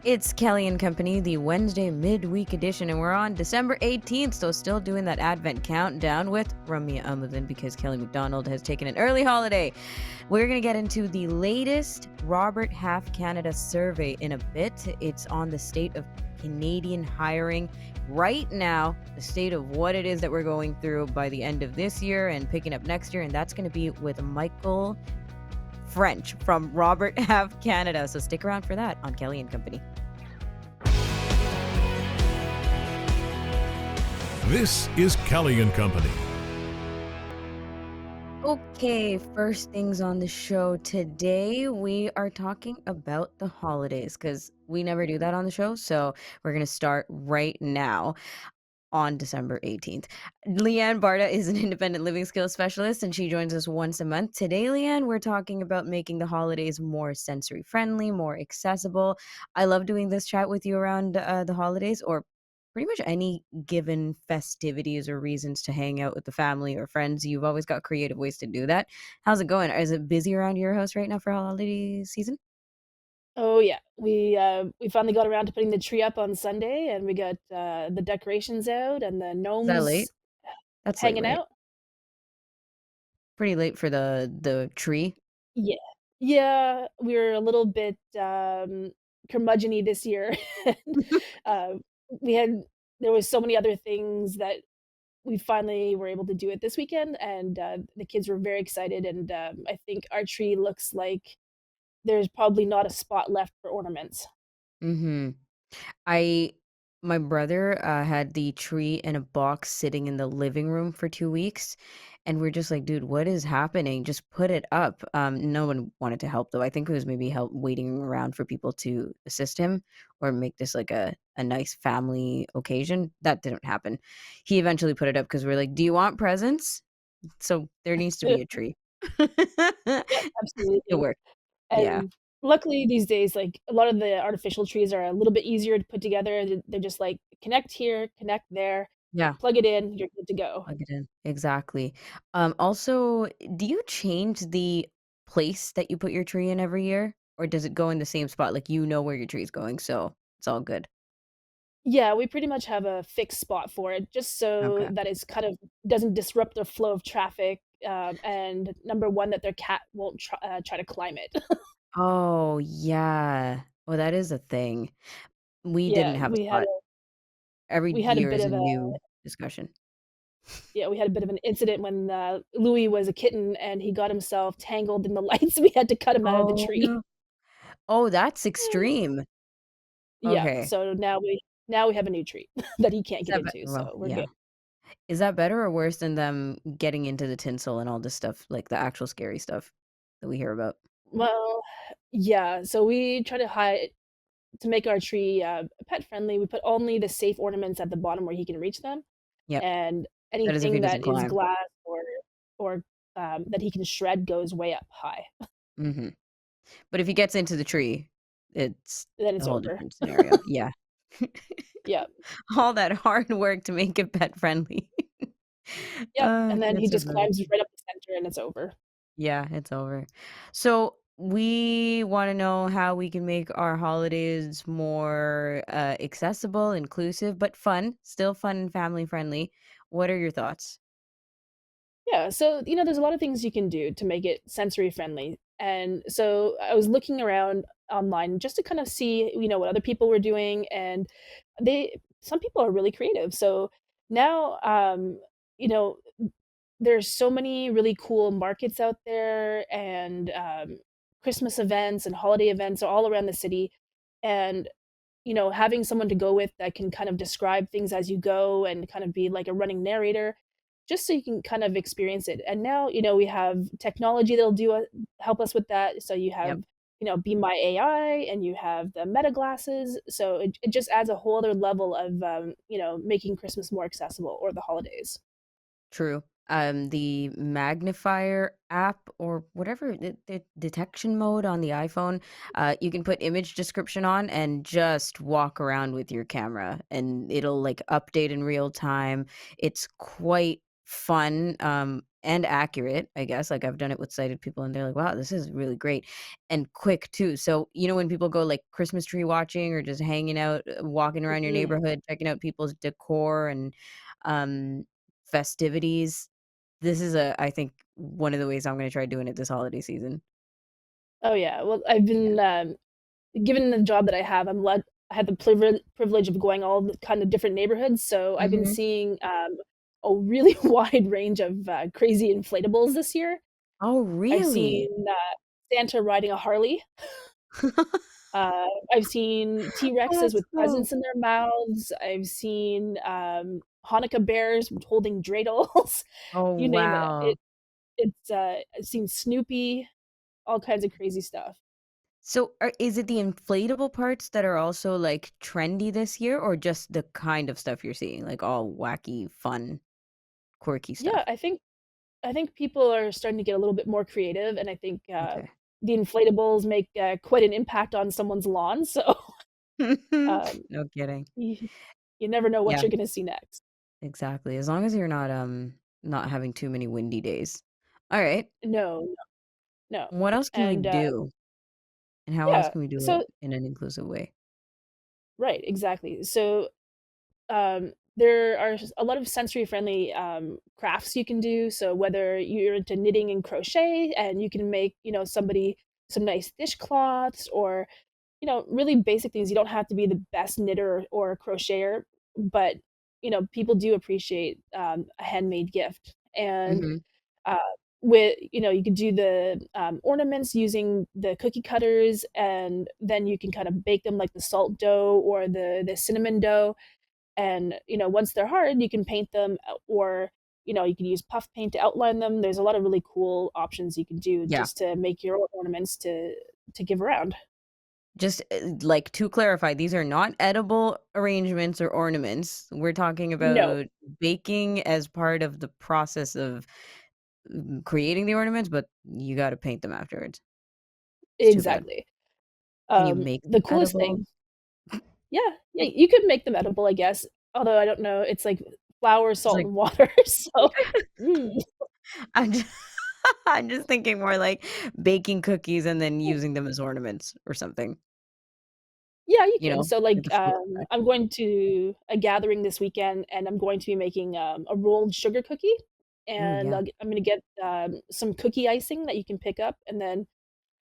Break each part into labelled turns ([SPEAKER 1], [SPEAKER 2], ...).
[SPEAKER 1] It's Kelly and Company, the Wednesday midweek edition, and we're on December 18th, so still doing that Advent countdown with Ramia Amuddin because Kelly MacDonald has taken an early holiday. We're going to get into the latest Robert Half Canada survey in a bit. It's on the state of Canadian hiring right now, the state of what it is that we're going through by the end of this year and picking up next year, and that's going to be with Michael French from Robert Half Canada. So stick around for that on Kelly and Company.
[SPEAKER 2] This is Kelly and Company.
[SPEAKER 1] Okay, first things on the show today, we are talking about the holidays because we never do that on the show. So we're going to start right now on December 18th. Leanne Baarda is an independent living skills specialist and she joins us once a month. Today, Leanne, we're talking about making the holidays more sensory friendly, more accessible. I love doing this chat with you around the holidays or pretty much any given festivities or reasons to hang out with the family or friends. You've always got creative ways to do that. How's it going? Is it busy around your house right now for holiday season?
[SPEAKER 3] Oh, yeah. We finally got around to putting the tree up on Sunday, and we got, the decorations out and the
[SPEAKER 1] Is that
[SPEAKER 3] gnomes
[SPEAKER 1] late? That's late,
[SPEAKER 3] hanging
[SPEAKER 1] right?
[SPEAKER 3] out.
[SPEAKER 1] Pretty late for the tree.
[SPEAKER 3] Yeah. Yeah, we were a little bit, curmudgeon-y this year, and, uh, we had there was so many other things that we finally were able to do it this weekend, and, the kids were very excited, and, I think our tree looks like there's probably not a spot left for ornaments.
[SPEAKER 1] Mhm. I my brother, had the tree in a box sitting in the living room for 2 weeks, and we're just like, "Dude, what is happening? Just put it up." No one wanted to help, though. I think it was maybe help waiting around for people to assist him or make this like a nice family occasion. That didn't happen. He eventually put it up because 'cause we're like, "Do you want presents?" So there needs to be a tree.
[SPEAKER 3] Yep,
[SPEAKER 1] It
[SPEAKER 3] absolutely.
[SPEAKER 1] worked. Yeah.
[SPEAKER 3] And luckily these days, like, a lot of the artificial trees are a little bit easier to put together. They're just like, connect here, connect there,
[SPEAKER 1] Yeah.
[SPEAKER 3] plug it in, you're good to go.
[SPEAKER 1] Plug it in. Exactly. Also, do you change the place that you put your tree in every year, or does it go in the same spot? Like, you know where your tree is going, so it's all good.
[SPEAKER 3] Yeah, we pretty much have a fixed spot for it just so
[SPEAKER 1] Okay.
[SPEAKER 3] that it's kind of doesn't disrupt the flow of traffic, and number 1, that their cat won't try to climb it.
[SPEAKER 1] Oh, yeah. Well, that is a thing. We didn't
[SPEAKER 3] Yeah,
[SPEAKER 1] have a spot. Every
[SPEAKER 3] we had a
[SPEAKER 1] year
[SPEAKER 3] bit
[SPEAKER 1] is a
[SPEAKER 3] of a
[SPEAKER 1] new discussion.
[SPEAKER 3] yeah, we had a bit of an incident when, Louis was a kitten and he got himself tangled in the lights. We had to cut him out of the
[SPEAKER 1] Oh,
[SPEAKER 3] tree.
[SPEAKER 1] no. Oh, that's extreme.
[SPEAKER 3] Yeah,
[SPEAKER 1] Okay.
[SPEAKER 3] so now we have a new tree that he can't
[SPEAKER 1] Is
[SPEAKER 3] get
[SPEAKER 1] that
[SPEAKER 3] into,
[SPEAKER 1] well,
[SPEAKER 3] so we're
[SPEAKER 1] yeah.
[SPEAKER 3] good.
[SPEAKER 1] Is that better or worse than them getting into the tinsel and all this stuff, like the actual scary stuff that we hear about?
[SPEAKER 3] Well, yeah, so we try to hide to make our tree, pet friendly, we put only the safe ornaments at the bottom where he can reach them,
[SPEAKER 1] Yep.
[SPEAKER 3] and
[SPEAKER 1] That is if he
[SPEAKER 3] anything
[SPEAKER 1] doesn't
[SPEAKER 3] that is
[SPEAKER 1] climb.
[SPEAKER 3] glass or, that he can shred goes way up high.
[SPEAKER 1] Mhm. But if he gets into the tree, it's
[SPEAKER 3] Then
[SPEAKER 1] a
[SPEAKER 3] it's
[SPEAKER 1] whole
[SPEAKER 3] over.
[SPEAKER 1] different scenario. Yeah.
[SPEAKER 3] Yep,
[SPEAKER 1] All that hard work to make it pet friendly.
[SPEAKER 3] yep, and then he
[SPEAKER 1] That's so
[SPEAKER 3] just
[SPEAKER 1] funny.
[SPEAKER 3] climbs right up the center and it's over.
[SPEAKER 1] Yeah, it's over. So, we wanna know how we can make our holidays more, accessible, inclusive, but fun, still fun and family friendly. What are your thoughts?
[SPEAKER 3] Yeah, so, there's a lot of things you can do to make it sensory friendly, and so I was looking around online just to kind of see, what other people were doing, and some people are really creative. So now, you know, there's so many really cool markets out there and, Christmas events and holiday events are all around the city, and having someone to go with that can kind of describe things as you go and kind of be like a running narrator, just so you can kind of experience it. And now, we have technology that'll help us with that. So you
[SPEAKER 1] Yep,
[SPEAKER 3] have, Be My AI and you have the Meta glasses. So it just adds a whole other level of, making Christmas more accessible or the holidays.
[SPEAKER 1] true. The magnifier app or whatever the detection mode on the iPhone, you can put image description on and just walk around with your camera, and it'll like update in real time. It's quite fun. and accurate, I guess. Like, I've done it with sighted people, and they're like, "Wow, this is really great," and quick too. So, when people go, like, Christmas tree watching or just hanging out, walking around your
[SPEAKER 3] Mhm.
[SPEAKER 1] neighborhood, checking out people's decor and, um, festivities, this is I think, one of the ways I'm gonna try doing it this holiday season.
[SPEAKER 3] Oh, yeah. Well, I've
[SPEAKER 1] Yeah.
[SPEAKER 3] been, given the job that I have, I had the privilege of going all the kind of different neighborhoods, so I've been
[SPEAKER 1] Mhm.
[SPEAKER 3] seeing, a really wide range of, crazy inflatables this year.
[SPEAKER 1] Oh,
[SPEAKER 3] I've
[SPEAKER 1] really?
[SPEAKER 3] seen, Santa riding a Harley. I've seen
[SPEAKER 1] Oh,
[SPEAKER 3] T-Rexes
[SPEAKER 1] that's
[SPEAKER 3] with
[SPEAKER 1] cool.
[SPEAKER 3] presents in their mouths. I've seen, Hanukkah bears holding dreidels.
[SPEAKER 1] Oh,
[SPEAKER 3] You name it.
[SPEAKER 1] wow.
[SPEAKER 3] I've seen Snoopy, all kinds of crazy stuff.
[SPEAKER 1] So, is it the inflatable parts that are also, like, trendy this year, or just the kind of stuff you're seeing, like, all wacky, fun, quirky
[SPEAKER 3] Yeah,
[SPEAKER 1] stuff?
[SPEAKER 3] I think people are starting to get a little bit more creative, and I think,
[SPEAKER 1] Okay.
[SPEAKER 3] the inflatables make, quite an impact on someone's lawn, so, um,
[SPEAKER 1] No kidding.
[SPEAKER 3] you you never know what
[SPEAKER 1] Yeah,
[SPEAKER 3] you're gonna see next.
[SPEAKER 1] exactly, as long as you're not having too many windy days. Alright,
[SPEAKER 3] No, no, no,
[SPEAKER 1] what else can we
[SPEAKER 3] and,
[SPEAKER 1] do, and how else
[SPEAKER 3] yeah,
[SPEAKER 1] can we do it
[SPEAKER 3] so
[SPEAKER 1] in an inclusive way?
[SPEAKER 3] right, exactly. So, there are a lot of sensory friendly crafts you can do. So whether you're into knitting and crochet, and you can make somebody some nice dishcloths, or really basic things. You don't have to be the best knitter or crocheter, but people do appreciate a handmade gift. And
[SPEAKER 1] Mhm.
[SPEAKER 3] uh, with you could do the ornaments using the cookie cutters, and then you can kind of bake them like the salt dough or the cinnamon dough. And once they're hard, you can paint them, or you can use puff paint to outline them. There's a lot of really cool options you can do
[SPEAKER 1] Yeah.
[SPEAKER 3] just to make your own ornaments to give around.
[SPEAKER 1] Just, like, to clarify, these are not edible arrangements or ornaments. We're talking
[SPEAKER 3] No,
[SPEAKER 1] about baking as part of the process of, creating the ornaments, but you gotta paint them afterwards. It's too bad.
[SPEAKER 3] exactly.
[SPEAKER 1] Can you make
[SPEAKER 3] The
[SPEAKER 1] them
[SPEAKER 3] coolest
[SPEAKER 1] edible?
[SPEAKER 3] thing, yeah, yeah, you could make them edible, I guess, although I don't know, it's like flour,
[SPEAKER 1] It's
[SPEAKER 3] salt,
[SPEAKER 1] like
[SPEAKER 3] and water, so mm.
[SPEAKER 1] I'm just I'm just thinking more like baking cookies and then using them as ornaments or something,
[SPEAKER 3] Yeah, you could. So,
[SPEAKER 1] like
[SPEAKER 3] like,
[SPEAKER 1] the fruit
[SPEAKER 3] I'm going to a gathering this weekend, and I'm going to be making, a rolled sugar cookie,
[SPEAKER 1] Ooh,
[SPEAKER 3] and
[SPEAKER 1] yeah.
[SPEAKER 3] I'm gonna get, some cookie icing that you can pick up, and then,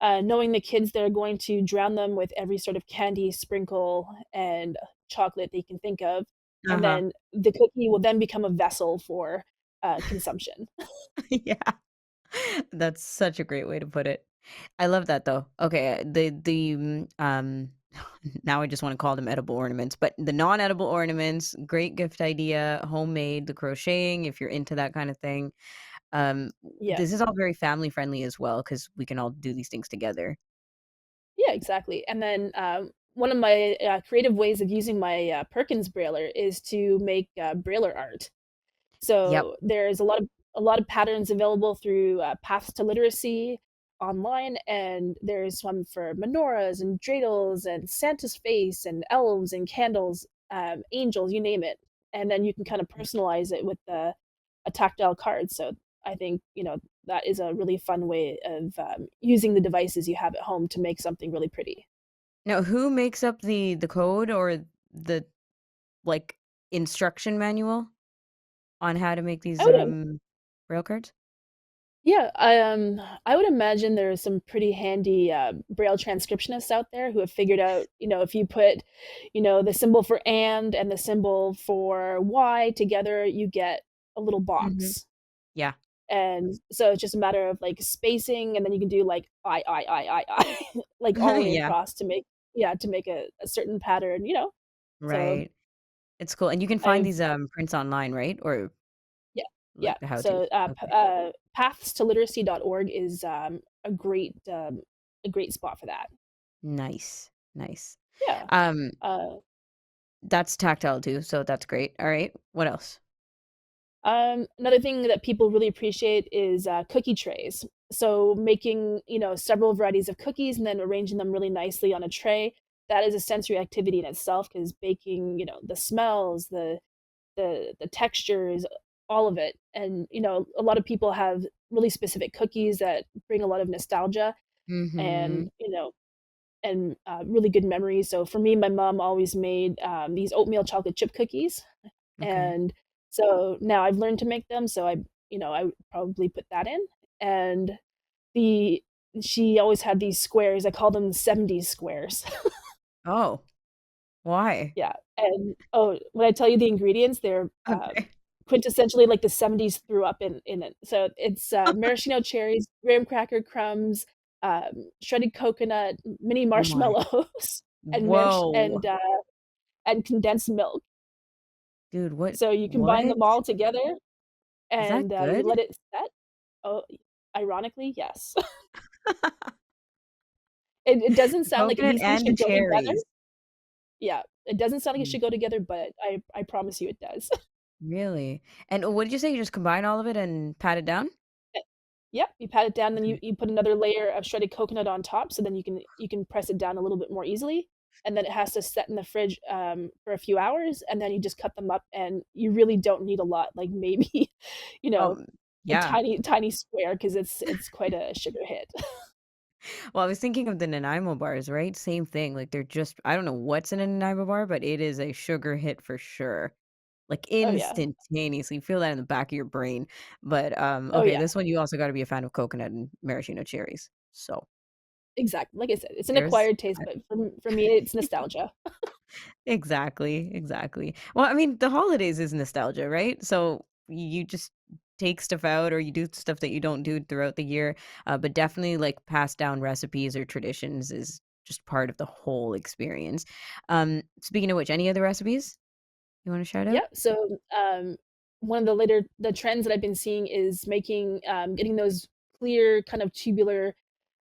[SPEAKER 3] knowing the kids, they're going to drown them with every sort of candy, sprinkle, and chocolate they can think of, and
[SPEAKER 1] Uh-huh.
[SPEAKER 3] then the cookie will then become a vessel for, consumption.
[SPEAKER 1] Yeah. That's such a great way to put it. I love that though. Okay, now I just wanna call them edible ornaments, but the non-edible ornaments, great gift idea, homemade, the crocheting, if you're into that kind of thing.
[SPEAKER 3] Yeah.
[SPEAKER 1] This is all very family friendly as well because we can all do these things together.
[SPEAKER 3] Yeah, exactly, and then, one of my, creative ways of using my, Perkins brailler is to make, brailler art.
[SPEAKER 1] Yep.
[SPEAKER 3] So there's a lot of patterns available through Paths to Literacy online, and there's one for menorahs and dreidels and Santa's face and elves and candles, angels, you name it. And then you can kind of personalize it with a tactile card. So I think that is a really fun way of using the devices you have at home to make something really pretty.
[SPEAKER 1] Now, who makes up the code or the, like, instruction manual on how to make
[SPEAKER 3] I
[SPEAKER 1] these,
[SPEAKER 3] would
[SPEAKER 1] rail cards?
[SPEAKER 3] Yeah, I would imagine there are some pretty handy, Braille transcriptionists out there who have figured out, if you put, the symbol for and the symbol for Y together, you get a little
[SPEAKER 1] Mhm.
[SPEAKER 3] box.
[SPEAKER 1] Yeah.
[SPEAKER 3] And so it's just a matter of, like, spacing, and then you can do, like, I, like, all the way
[SPEAKER 1] Yeah,
[SPEAKER 3] across to make yeah, to make a certain pattern. So
[SPEAKER 1] right. It's cool, and you can find
[SPEAKER 3] I've
[SPEAKER 1] these, prints online, right? Or,
[SPEAKER 3] yeah, yeah.
[SPEAKER 1] like, the how-tos?
[SPEAKER 3] So,
[SPEAKER 1] Okay.
[SPEAKER 3] pathstoliteracy.org is, a great spot for that.
[SPEAKER 1] Nice, nice.
[SPEAKER 3] Yeah.
[SPEAKER 1] Um,
[SPEAKER 3] Uh,
[SPEAKER 1] that's tactile too, so that's great. Alright, what else?
[SPEAKER 3] Another thing that people really appreciate is, cookie trays. So making, several varieties of cookies and then arranging them really nicely on a tray, that is a sensory activity in itself, because baking, the smells, the textures, all of it, and, a lot of people have really specific cookies that bring a lot of nostalgia and,
[SPEAKER 1] Mhm.
[SPEAKER 3] really good memories. So for me, my mom always made, these oatmeal chocolate chip cookies,
[SPEAKER 1] Okay.
[SPEAKER 3] and so now I've learned to make them, so I would probably put that in, and the she always had these squares, I call them '70s squares.
[SPEAKER 1] Oh, why?
[SPEAKER 3] Yeah, and when I tell you the ingredients, they're,
[SPEAKER 1] Okay.
[SPEAKER 3] quintessentially like the '70s threw up in it. So it's, maraschino cherries, graham cracker crumbs, shredded coconut, mini
[SPEAKER 1] Oh my.
[SPEAKER 3] marshmallows, and
[SPEAKER 1] Whoa.
[SPEAKER 3] and condensed milk.
[SPEAKER 1] Dude, what
[SPEAKER 3] So you combine
[SPEAKER 1] what?
[SPEAKER 3] them all together
[SPEAKER 1] Is that
[SPEAKER 3] and, you
[SPEAKER 1] good?
[SPEAKER 3] let it set. Oh, ironically, yes. It doesn't sound like
[SPEAKER 1] Coconut
[SPEAKER 3] these things
[SPEAKER 1] and
[SPEAKER 3] should go together.
[SPEAKER 1] cherries.
[SPEAKER 3] Yeah, it doesn't sound like it
[SPEAKER 1] Mm,
[SPEAKER 3] should go together, but I promise you it does.
[SPEAKER 1] really? And what did you say? You just combine all of it and pat it down?
[SPEAKER 3] Eh Yep, you pat it down, then you
[SPEAKER 1] Okay.
[SPEAKER 3] you put another layer of shredded coconut on top, so then you can press it down a little bit more easily, and then it has to set in the fridge, for a few hours, and then you just cut them up, and you really don't need a lot, like, maybe, you know,
[SPEAKER 1] Um,
[SPEAKER 3] a
[SPEAKER 1] yeah.
[SPEAKER 3] tiny, tiny square because it's quite a sugar hit.
[SPEAKER 1] Well, I was thinking of the Nanaimo bars, right? Same thing. Like they're just I don't know what's in a Nanaimo bar, but it is a sugar hit for sure. Like
[SPEAKER 3] Oh, yeah.
[SPEAKER 1] instantaneously. You feel that in the back of your brain. But
[SPEAKER 3] Oh,
[SPEAKER 1] okay,
[SPEAKER 3] yeah.
[SPEAKER 1] this one you also gotta be a fan of coconut and maraschino cherries. So
[SPEAKER 3] Exactly, like I said, it's an
[SPEAKER 1] there's
[SPEAKER 3] acquired taste, but for me, it's nostalgia.
[SPEAKER 1] exactly, exactly. Well, I mean, the holidays is nostalgia, right? So you just take stuff out or you do stuff that you don't do throughout the year, but definitely like pass down recipes or traditions is just part of the whole experience. Speaking of which, any other recipes you want to shout out?
[SPEAKER 3] Yeah, so, one of the trends that I've been seeing is getting those clear, kind of tubular,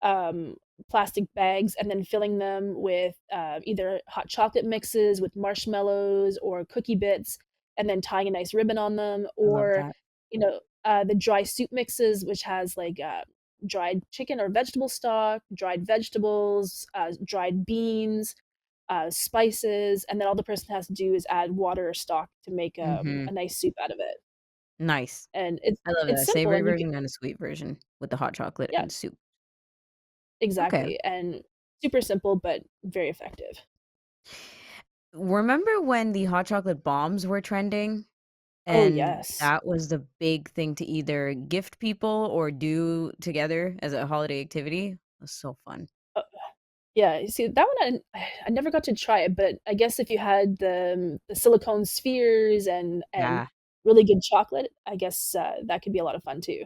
[SPEAKER 3] um, plastic bags and then filling them with, either hot chocolate mixes with marshmallows or cookie bits, and then tying a nice ribbon on them,
[SPEAKER 1] I love
[SPEAKER 3] or,
[SPEAKER 1] that.
[SPEAKER 3] the dry soup mixes, which has, like, dried chicken or vegetable stock, dried vegetables, dried beans, spices, and then all the person has to do is add water or stock to make,
[SPEAKER 1] Hmm.
[SPEAKER 3] a nice soup out of it,
[SPEAKER 1] Nice.
[SPEAKER 3] and it's
[SPEAKER 1] I love
[SPEAKER 3] it's
[SPEAKER 1] that.
[SPEAKER 3] simple,
[SPEAKER 1] Savory
[SPEAKER 3] and you can
[SPEAKER 1] version and a sweet version with the hot chocolate
[SPEAKER 3] yeah,
[SPEAKER 1] and soup. Okay.
[SPEAKER 3] exactly, and super simple, but very effective.
[SPEAKER 1] Remember when the hot chocolate bombs were trending?
[SPEAKER 3] Oh,
[SPEAKER 1] And
[SPEAKER 3] yes.
[SPEAKER 1] that was the big thing to either gift people or do together as a holiday activity. It was so fun.
[SPEAKER 3] Uh, yeah, you see, that one I never got to try it, but I guess if you had the silicone spheres and
[SPEAKER 1] Yeah.
[SPEAKER 3] really good chocolate, I guess, that could be a lot of fun too.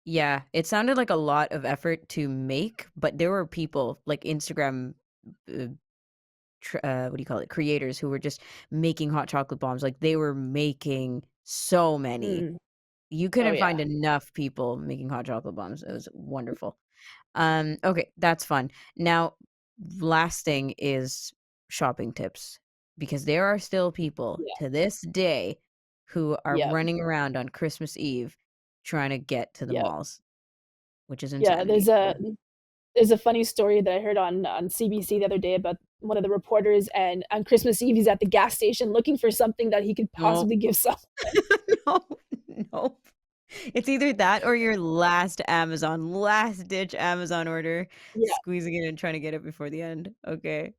[SPEAKER 1] Yeah, it sounded like a lot of effort to make, but there were people like Instagram, uh, what do you call it, creators who were just making hot chocolate bombs. Like they were making so many.
[SPEAKER 3] Mm.
[SPEAKER 1] You
[SPEAKER 3] Oh,
[SPEAKER 1] couldn't find
[SPEAKER 3] yeah.
[SPEAKER 1] enough people making hot chocolate bombs. It was wonderful. Okay, that's fun. Now, last thing is shopping tips because there are still people
[SPEAKER 3] Yeah.
[SPEAKER 1] to this day who are
[SPEAKER 3] Yep.
[SPEAKER 1] running around on Christmas Eve trying to get to the
[SPEAKER 3] Yep.
[SPEAKER 1] malls, which is
[SPEAKER 3] Yeah,
[SPEAKER 1] insanity.
[SPEAKER 3] there's a funny story that I heard on CBC the other day about one of the reporters, and on Christmas Eve, he's at the gas station looking for something that he could
[SPEAKER 1] Nope.
[SPEAKER 3] possibly give someone.
[SPEAKER 1] No, nope. It's either that or your last ditch Amazon order,
[SPEAKER 3] Yeah.
[SPEAKER 1] squeezing it in, trying to get it before the end. Okay.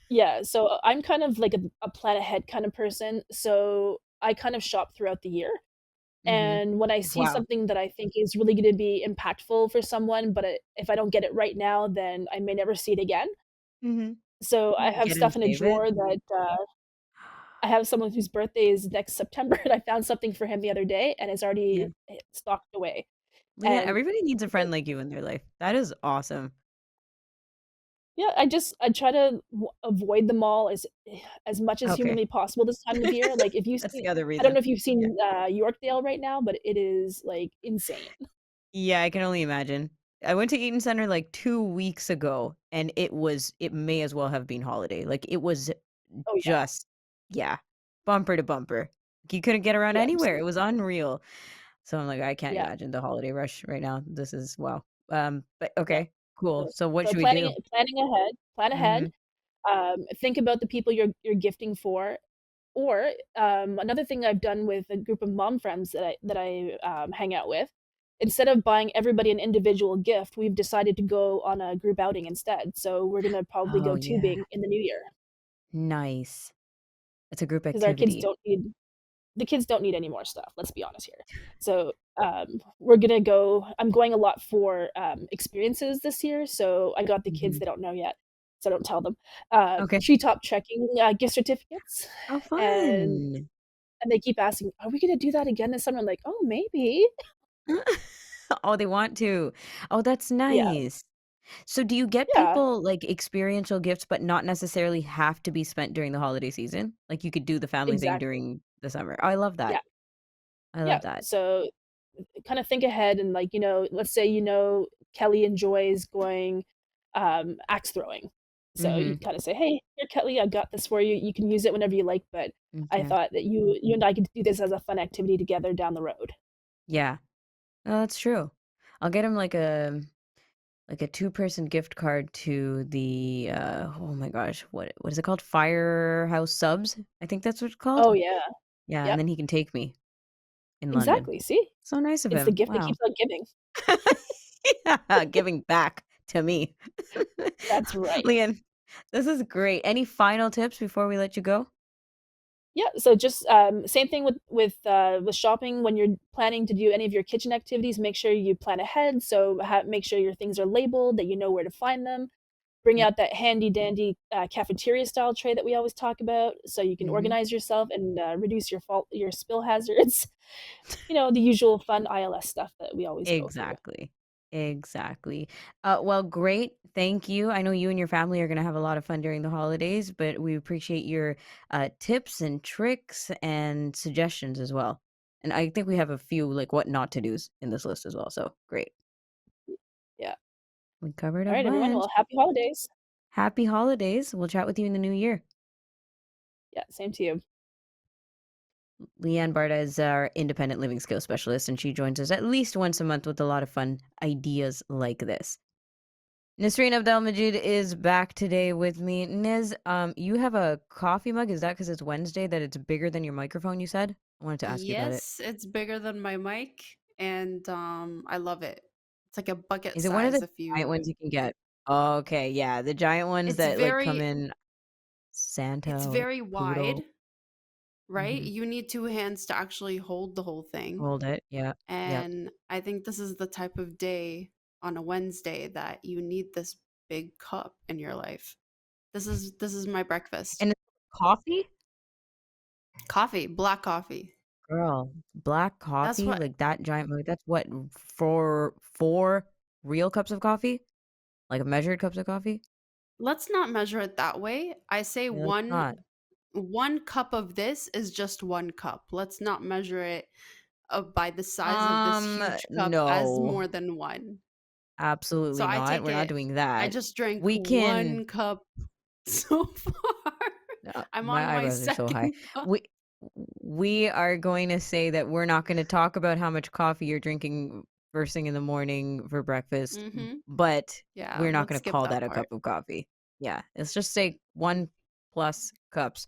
[SPEAKER 3] Yeah, so I'm kind of like a plan ahead kind of person, so I kind of shop throughout the year,
[SPEAKER 1] Mhm.
[SPEAKER 3] and when I see
[SPEAKER 1] Wow.
[SPEAKER 3] something that I think is really gonna be impactful for someone, but if I don't get it right now, then I may never see it again.
[SPEAKER 1] Mhm.
[SPEAKER 3] So I have
[SPEAKER 1] Get and
[SPEAKER 3] stuff in a
[SPEAKER 1] save it.
[SPEAKER 3] drawer that, I have someone whose birthday is next September, and I found something for him the other day, and it's
[SPEAKER 1] Yeah.
[SPEAKER 3] already, stocked away,
[SPEAKER 1] Well, yeah,
[SPEAKER 3] and
[SPEAKER 1] everybody needs a friend like you in their life. That is awesome.
[SPEAKER 3] yeah, I try to avoid the mall as much as
[SPEAKER 1] Okay.
[SPEAKER 3] humanly possible this time of year. Like, if you
[SPEAKER 1] That's
[SPEAKER 3] see
[SPEAKER 1] the other
[SPEAKER 3] I don't
[SPEAKER 1] reason.
[SPEAKER 3] know if you've
[SPEAKER 1] Yeah.
[SPEAKER 3] seen, Yorkdale right now, but it is, like, insane.
[SPEAKER 1] Yeah, I can only imagine. I went to Eaton Center, like, 2 weeks ago, and it may as well have been holiday. Like, it was
[SPEAKER 3] Oh, yeah.
[SPEAKER 1] just yeah, bumper to bumper. You couldn't get around
[SPEAKER 3] Yeah,
[SPEAKER 1] anywhere.
[SPEAKER 3] so
[SPEAKER 1] It was unreal. So I'm like, "I can't
[SPEAKER 3] yeah,
[SPEAKER 1] imagine the holiday rush right now. This is wow." But
[SPEAKER 3] yeah.
[SPEAKER 1] okay, cool.
[SPEAKER 3] So
[SPEAKER 1] So what
[SPEAKER 3] so
[SPEAKER 1] should we do?
[SPEAKER 3] planning ahead, plan ahead,
[SPEAKER 1] Mhm.
[SPEAKER 3] think about the people you're gifting for, Or, another thing I've done with a group of mom friends hang out with, instead of buying everybody an individual gift, we've decided to go on a group outing instead. So we're gonna probably
[SPEAKER 1] Oh,
[SPEAKER 3] go
[SPEAKER 1] yeah.
[SPEAKER 3] tubing in the new year
[SPEAKER 1] Nice. It's a group
[SPEAKER 3] because our kids
[SPEAKER 1] activity.
[SPEAKER 3] don't need the kids don't need any more stuff, let's be honest here. So, we're gonna go I'm going a lot for, experiences this year, so I got the kids
[SPEAKER 1] Mhm.
[SPEAKER 3] they don't know yet, so don't tell them,
[SPEAKER 1] Okay.
[SPEAKER 3] treetop trekking, gift certificates,
[SPEAKER 1] Oh,
[SPEAKER 3] and
[SPEAKER 1] fun.
[SPEAKER 3] they keep asking, "Are we gonna do that again this summer?" I'm like, "Oh, maybe."
[SPEAKER 1] Oh, they want to. Oh, that's
[SPEAKER 3] Yeah,
[SPEAKER 1] nice. So do you get
[SPEAKER 3] yeah,
[SPEAKER 1] people, like, experiential gifts, but not necessarily have to be spent during the holiday season? Like, you could do the family thing
[SPEAKER 3] exactly.
[SPEAKER 1] during the summer. Oh, I love
[SPEAKER 3] Yeah,
[SPEAKER 1] that. I
[SPEAKER 3] yeah,
[SPEAKER 1] love that.
[SPEAKER 3] so, kinda think ahead and, like, let's say, Kelly enjoys going, axe throwing. So you
[SPEAKER 1] Mhm.
[SPEAKER 3] kinda say, "Hey, here, Kelly, I got this for you. You can use it whenever you like, but I
[SPEAKER 1] M'kay.
[SPEAKER 3] thought that you and I could do this as a fun activity together down the road."
[SPEAKER 1] Yeah. No, that's true. I'll get him like a two-person gift card to the, oh my gosh, what is it called? Firehouse Subs? I think that's what it's called?
[SPEAKER 3] Oh, yeah.
[SPEAKER 1] Yeah, and
[SPEAKER 3] Yep.
[SPEAKER 1] then he can take me in London.
[SPEAKER 3] Exactly, see?
[SPEAKER 1] So nice of
[SPEAKER 3] It's the
[SPEAKER 1] him.
[SPEAKER 3] gift that
[SPEAKER 1] Wow.
[SPEAKER 3] keeps on giving.
[SPEAKER 1] Yeah, giving back to me.
[SPEAKER 3] That's right.
[SPEAKER 1] Leanne, this is great. Any final tips before we let you go?
[SPEAKER 3] Yeah, so just, same thing with shopping when you're planning to do any of your kitchen activities, make sure you plan ahead, so make sure your things are labeled, that you know where to find them. Bring
[SPEAKER 1] Yep.
[SPEAKER 3] out that handy dandy, cafeteria style tray that we always talk about so you can
[SPEAKER 1] Mhm.
[SPEAKER 3] organize yourself and, reduce your spill hazards. The usual fun ILS stuff that we always go through.
[SPEAKER 1] Exactly. Exactly. Well, great. Thank you. I know you and your family are going to have a lot of fun during the holidays, but we appreciate your tips and tricks and suggestions as well. And I think we have a few like what not to do's in this list as well. So great.
[SPEAKER 3] Yeah.
[SPEAKER 1] We covered a
[SPEAKER 3] Alright, everyone,
[SPEAKER 1] bunch.
[SPEAKER 3] well, happy holidays.
[SPEAKER 1] Happy holidays. We'll chat with you in the new year.
[SPEAKER 3] Yeah, same to you.
[SPEAKER 1] Leanne Baarda is our independent living skills specialist, and she joins us at least once a month with a lot of fun ideas like this. Nisreen Abdelmajid is back today with me. Niz, you have a coffee mug. Is that because it's Wednesday that it's bigger than your microphone, you said? I wanted to ask you about it.
[SPEAKER 4] Yes, it's bigger than my mic, and I love it. It's like a bucket
[SPEAKER 1] Is it one of
[SPEAKER 4] size
[SPEAKER 1] the
[SPEAKER 4] if
[SPEAKER 1] giant
[SPEAKER 4] you
[SPEAKER 1] ones you can get? Okay, yeah, the giant ones
[SPEAKER 4] it's
[SPEAKER 1] that like come
[SPEAKER 4] very
[SPEAKER 1] in
[SPEAKER 4] it's
[SPEAKER 1] Santa or
[SPEAKER 4] very
[SPEAKER 1] Poodle.
[SPEAKER 4] wide, right?
[SPEAKER 1] Mhm.
[SPEAKER 4] You need two hands to actually hold the whole thing.
[SPEAKER 1] Hold it. Yeah. Yep.
[SPEAKER 4] And I think this is the type of day on a Wednesday that you need this big cup in your life. This is my breakfast.
[SPEAKER 1] And it's coffee?
[SPEAKER 4] Coffee, black coffee.
[SPEAKER 1] Girl, black
[SPEAKER 4] That's
[SPEAKER 1] coffee,
[SPEAKER 4] what
[SPEAKER 1] like that giant mug, that's what, four real cups of coffee? Like measured cups of coffee?
[SPEAKER 4] let's not measure it that way. I say
[SPEAKER 1] Yeah, let's not.
[SPEAKER 4] one cup of this is just one cup. Let's not measure it by the size of this huge cup as
[SPEAKER 1] No.
[SPEAKER 4] more than one. So
[SPEAKER 1] Absolutely
[SPEAKER 4] I
[SPEAKER 1] not,
[SPEAKER 4] take
[SPEAKER 1] we're not
[SPEAKER 4] it.
[SPEAKER 1] doing
[SPEAKER 4] I
[SPEAKER 1] that.
[SPEAKER 4] just drank
[SPEAKER 1] We can
[SPEAKER 4] one cup so far. I'm
[SPEAKER 1] my
[SPEAKER 4] on my
[SPEAKER 1] eyebrows are so high.
[SPEAKER 4] second cup.
[SPEAKER 1] We we are going to say that we're not gonna talk about how much coffee you're drinking first thing in the morning for breakfast,
[SPEAKER 4] Mhm.
[SPEAKER 1] but
[SPEAKER 4] Yeah,
[SPEAKER 1] we're not
[SPEAKER 4] let's
[SPEAKER 1] gonna
[SPEAKER 4] skip
[SPEAKER 1] call
[SPEAKER 4] that
[SPEAKER 1] that a
[SPEAKER 4] part.
[SPEAKER 1] cup of coffee. Yeah, let's just say 1 plus cups.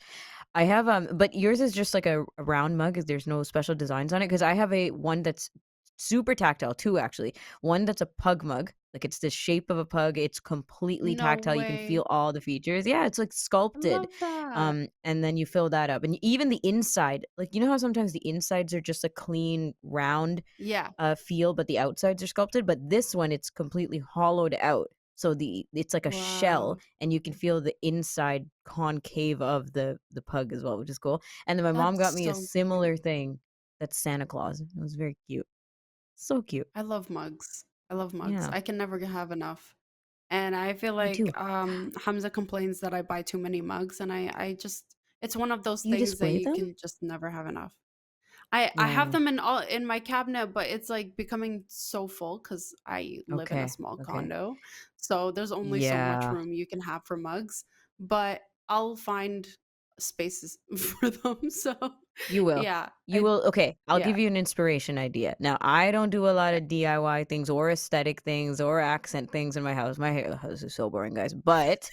[SPEAKER 1] I have, but yours is just like a round mug, is there's no special designs on it? Because I have a one that's super tactile, 2 actually. One that's a pug mug, like, it's the shape of a pug, it's completely
[SPEAKER 4] No
[SPEAKER 1] tactile, you can feel
[SPEAKER 4] way.
[SPEAKER 1] all the features. Yeah, it's, like,
[SPEAKER 4] I
[SPEAKER 1] sculpted,
[SPEAKER 4] love that.
[SPEAKER 1] and then you fill that up, and even the inside, like, you know how sometimes the insides are just a clean, round,
[SPEAKER 4] Yeah.
[SPEAKER 1] feel, but the outsides are sculpted? But this one, it's completely hollowed out, so it's like a shell,
[SPEAKER 4] Wow.
[SPEAKER 1] and you can feel the inside concave of the pug as well, which is cool. And then my mom got
[SPEAKER 4] That's
[SPEAKER 1] me a
[SPEAKER 4] so cute.
[SPEAKER 1] similar thing that's Santa Claus. It was very cute. So cute.
[SPEAKER 4] I love mugs. I love mugs.
[SPEAKER 1] Yeah,
[SPEAKER 4] I can never have enough. And I feel
[SPEAKER 1] me
[SPEAKER 4] like
[SPEAKER 1] too.
[SPEAKER 4] Hamza complains that I buy too many mugs, and I just it's one of those
[SPEAKER 1] Do you
[SPEAKER 4] things that
[SPEAKER 1] display
[SPEAKER 4] you
[SPEAKER 1] them?
[SPEAKER 4] can just never have enough. I have
[SPEAKER 1] Yeah.
[SPEAKER 4] them in my cabinet, but it's like becoming so full because I live in a
[SPEAKER 1] Okay,
[SPEAKER 4] small
[SPEAKER 1] okay.
[SPEAKER 4] condo. So there's only so much
[SPEAKER 1] Yeah,
[SPEAKER 4] room you can have for mugs, but I'll find spaces for them. So
[SPEAKER 1] you will.
[SPEAKER 4] yeah,
[SPEAKER 1] You will okay, I'll
[SPEAKER 4] yeah.
[SPEAKER 1] give you an inspiration idea. Now, I don't do a lot of DIY things or aesthetic things or accent things in my house. My house is so boring, guys, but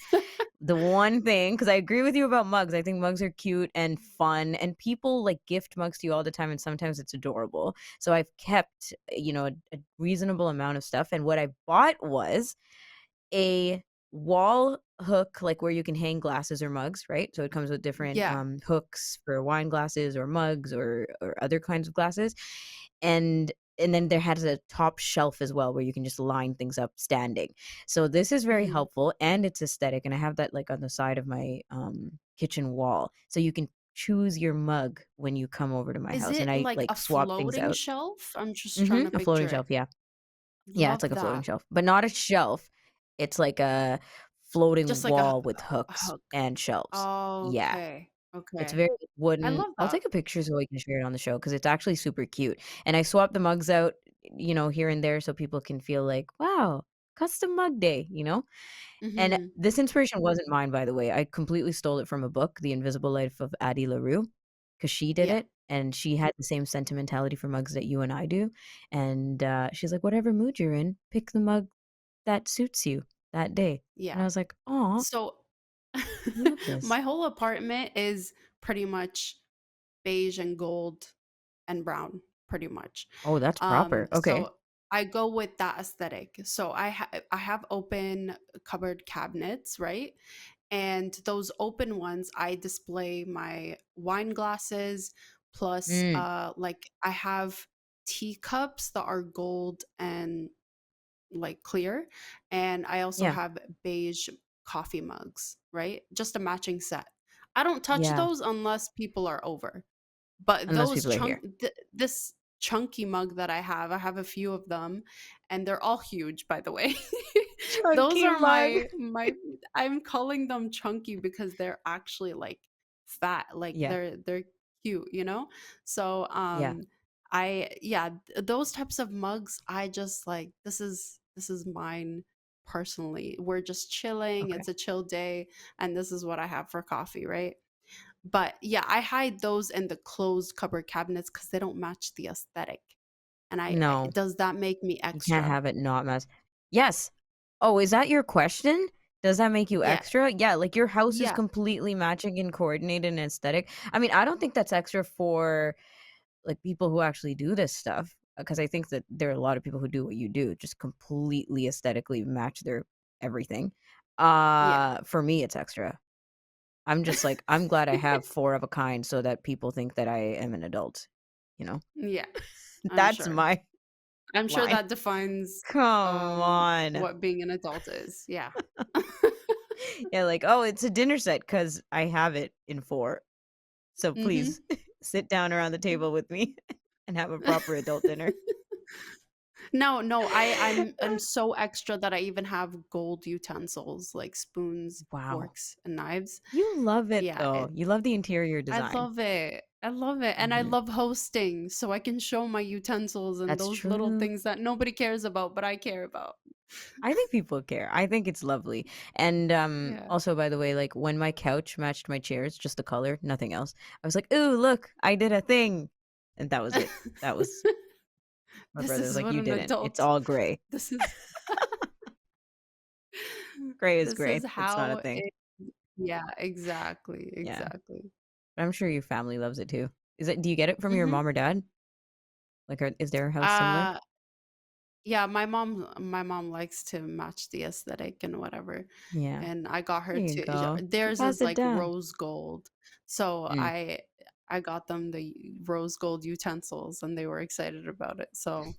[SPEAKER 1] The one thing, because I agree with you about mugs. I think mugs are cute and fun, and people like gift mugs to you all the time, and sometimes it's adorable. So I've kept, a reasonable amount of stuff. And what I bought was a wall hook, like where you can hang glasses or mugs, right? So it comes with different
[SPEAKER 4] Yeah.
[SPEAKER 1] hooks for wine glasses or mugs or other kinds of glasses, and then there has a top shelf as well where you can just line things up standing. So this is very
[SPEAKER 4] Mhm.
[SPEAKER 1] helpful and it's aesthetic, and I have that like on the side of my kitchen wall, so you can choose your mug when you come over to my
[SPEAKER 4] Is
[SPEAKER 1] house, and
[SPEAKER 4] it
[SPEAKER 1] I
[SPEAKER 4] like a
[SPEAKER 1] like swap things
[SPEAKER 4] floating
[SPEAKER 1] out.
[SPEAKER 4] shelf? I'm just trying to
[SPEAKER 1] A floating
[SPEAKER 4] picture it.
[SPEAKER 1] shelf, yeah. Yeah, it's like
[SPEAKER 4] Love
[SPEAKER 1] a floating
[SPEAKER 4] that.
[SPEAKER 1] shelf, but not a shelf. It's like a
[SPEAKER 4] Just
[SPEAKER 1] floating
[SPEAKER 4] like
[SPEAKER 1] wall with
[SPEAKER 4] a
[SPEAKER 1] hooks
[SPEAKER 4] hook.
[SPEAKER 1] and shelves. Yeah,
[SPEAKER 4] Okay.
[SPEAKER 1] it's
[SPEAKER 4] Okay.
[SPEAKER 1] very
[SPEAKER 4] I
[SPEAKER 1] wooden.
[SPEAKER 4] love
[SPEAKER 1] I'll
[SPEAKER 4] that.
[SPEAKER 1] take a picture so we can share it on the show because it's actually super cute. And I swap the mugs out, here and there so people can feel like, wow, custom mug day. And
[SPEAKER 4] Mhm.
[SPEAKER 1] this inspiration wasn't mine, by the way. I completely stole it from a book, The Invisible Life of Addie LaRue, because she did
[SPEAKER 4] Yeah.
[SPEAKER 1] it. And she had the same sentimentality for mugs that you and I do. And she's like, whatever mood you're in, pick the mug that suits you that day. And
[SPEAKER 4] Yeah.
[SPEAKER 1] I was like, "Aw,
[SPEAKER 4] So
[SPEAKER 1] I love this."
[SPEAKER 4] my whole apartment is pretty much beige and gold and brown, pretty much.
[SPEAKER 1] Oh, that's proper. Okay.
[SPEAKER 4] So I go with that aesthetic. So I have open cupboard cabinets, right? And those open ones, I display my wine glasses plus
[SPEAKER 1] Mm,
[SPEAKER 4] like I have teacups that are gold and like clear, and I also
[SPEAKER 1] yeah,
[SPEAKER 4] have beige coffee mugs, right? Just a matching set. I don't touch
[SPEAKER 1] yeah,
[SPEAKER 4] those unless people are over. But
[SPEAKER 1] unless people are here.
[SPEAKER 4] this chunky mug that I have a few of them, and they're all huge, by the way. Those
[SPEAKER 1] Chunky
[SPEAKER 4] are
[SPEAKER 1] mug.
[SPEAKER 4] my I'm calling them chunky because they're actually like fat, like
[SPEAKER 1] Yeah,
[SPEAKER 4] they're cute, you know? So
[SPEAKER 1] yeah,
[SPEAKER 4] those types of mugs, I just like this is mine personally. We're just chilling,
[SPEAKER 1] okay.
[SPEAKER 4] it's a chill day, and this is what I have for coffee, right? But yeah, I hide those in the closed cupboard cabinets because they don't match the aesthetic. And
[SPEAKER 1] No,
[SPEAKER 4] does that make me
[SPEAKER 1] you can't
[SPEAKER 4] extra?
[SPEAKER 1] have it not mess. Yes. Oh, is that your question? Does that make you
[SPEAKER 4] Yeah.
[SPEAKER 1] extra? Yeah, like, your house is
[SPEAKER 4] Yeah.
[SPEAKER 1] completely matching and coordinated and aesthetic. I mean, I don't think that's extra for, like, people who actually do this stuff, because I think that there are a lot of people who do what you do, just completely aesthetically match their everything.
[SPEAKER 4] Yeah.
[SPEAKER 1] For me, it's extra. I'm just like, I'm glad I have 4 of a kind so that people think that I am an adult, you know?
[SPEAKER 4] Yeah, I'm
[SPEAKER 1] That's
[SPEAKER 4] sure.
[SPEAKER 1] my
[SPEAKER 4] I'm sure
[SPEAKER 1] line.
[SPEAKER 4] that defines
[SPEAKER 1] Come on.
[SPEAKER 4] what being an adult is. Yeah.
[SPEAKER 1] Yeah, like, "Oh, it's a dinner set because I have it in 4. So
[SPEAKER 4] Mhm.
[SPEAKER 1] please sit down around the table with me and have a proper adult dinner."
[SPEAKER 4] No, no, I'm so extra that I even have gold utensils like spoons,
[SPEAKER 1] Wow.
[SPEAKER 4] forks, and knives.
[SPEAKER 1] You love it,
[SPEAKER 4] Yeah,
[SPEAKER 1] though. You love the interior
[SPEAKER 4] I
[SPEAKER 1] design.
[SPEAKER 4] love it. I love it. And I
[SPEAKER 1] Mhm.
[SPEAKER 4] love hosting, so I can show my utensils and
[SPEAKER 1] That's
[SPEAKER 4] those little
[SPEAKER 1] true.
[SPEAKER 4] things that nobody cares about, but I care about.
[SPEAKER 1] I think people care. I think it's lovely. And,
[SPEAKER 4] Yeah.
[SPEAKER 1] also, by the way, like, when my couch matched my chairs, just the color, nothing else, I was like, "Ooh, look, I did a thing." And that was it. That was my
[SPEAKER 4] This
[SPEAKER 1] brother was
[SPEAKER 4] is
[SPEAKER 1] like,
[SPEAKER 4] what
[SPEAKER 1] "You
[SPEAKER 4] an
[SPEAKER 1] didn't. It's
[SPEAKER 4] adult
[SPEAKER 1] all gray.
[SPEAKER 4] this is
[SPEAKER 1] Gray is
[SPEAKER 4] this is
[SPEAKER 1] gray. It's not a
[SPEAKER 4] how
[SPEAKER 1] thing."
[SPEAKER 4] it yeah, exactly,
[SPEAKER 1] Yeah.
[SPEAKER 4] exactly.
[SPEAKER 1] But I'm sure your family loves it too. Do you get it from your
[SPEAKER 4] Mhm.
[SPEAKER 1] mom or dad? Like, is their house similar?
[SPEAKER 4] Uh yeah, my mom likes to match the aesthetic and whatever.
[SPEAKER 1] Yeah.
[SPEAKER 4] And I got her
[SPEAKER 1] There you
[SPEAKER 4] to
[SPEAKER 1] go. You
[SPEAKER 4] theirs
[SPEAKER 1] pass
[SPEAKER 4] is
[SPEAKER 1] it
[SPEAKER 4] like
[SPEAKER 1] down.
[SPEAKER 4] rose gold. So
[SPEAKER 1] Mm,
[SPEAKER 4] I got them the rose gold utensils and they were excited about it. So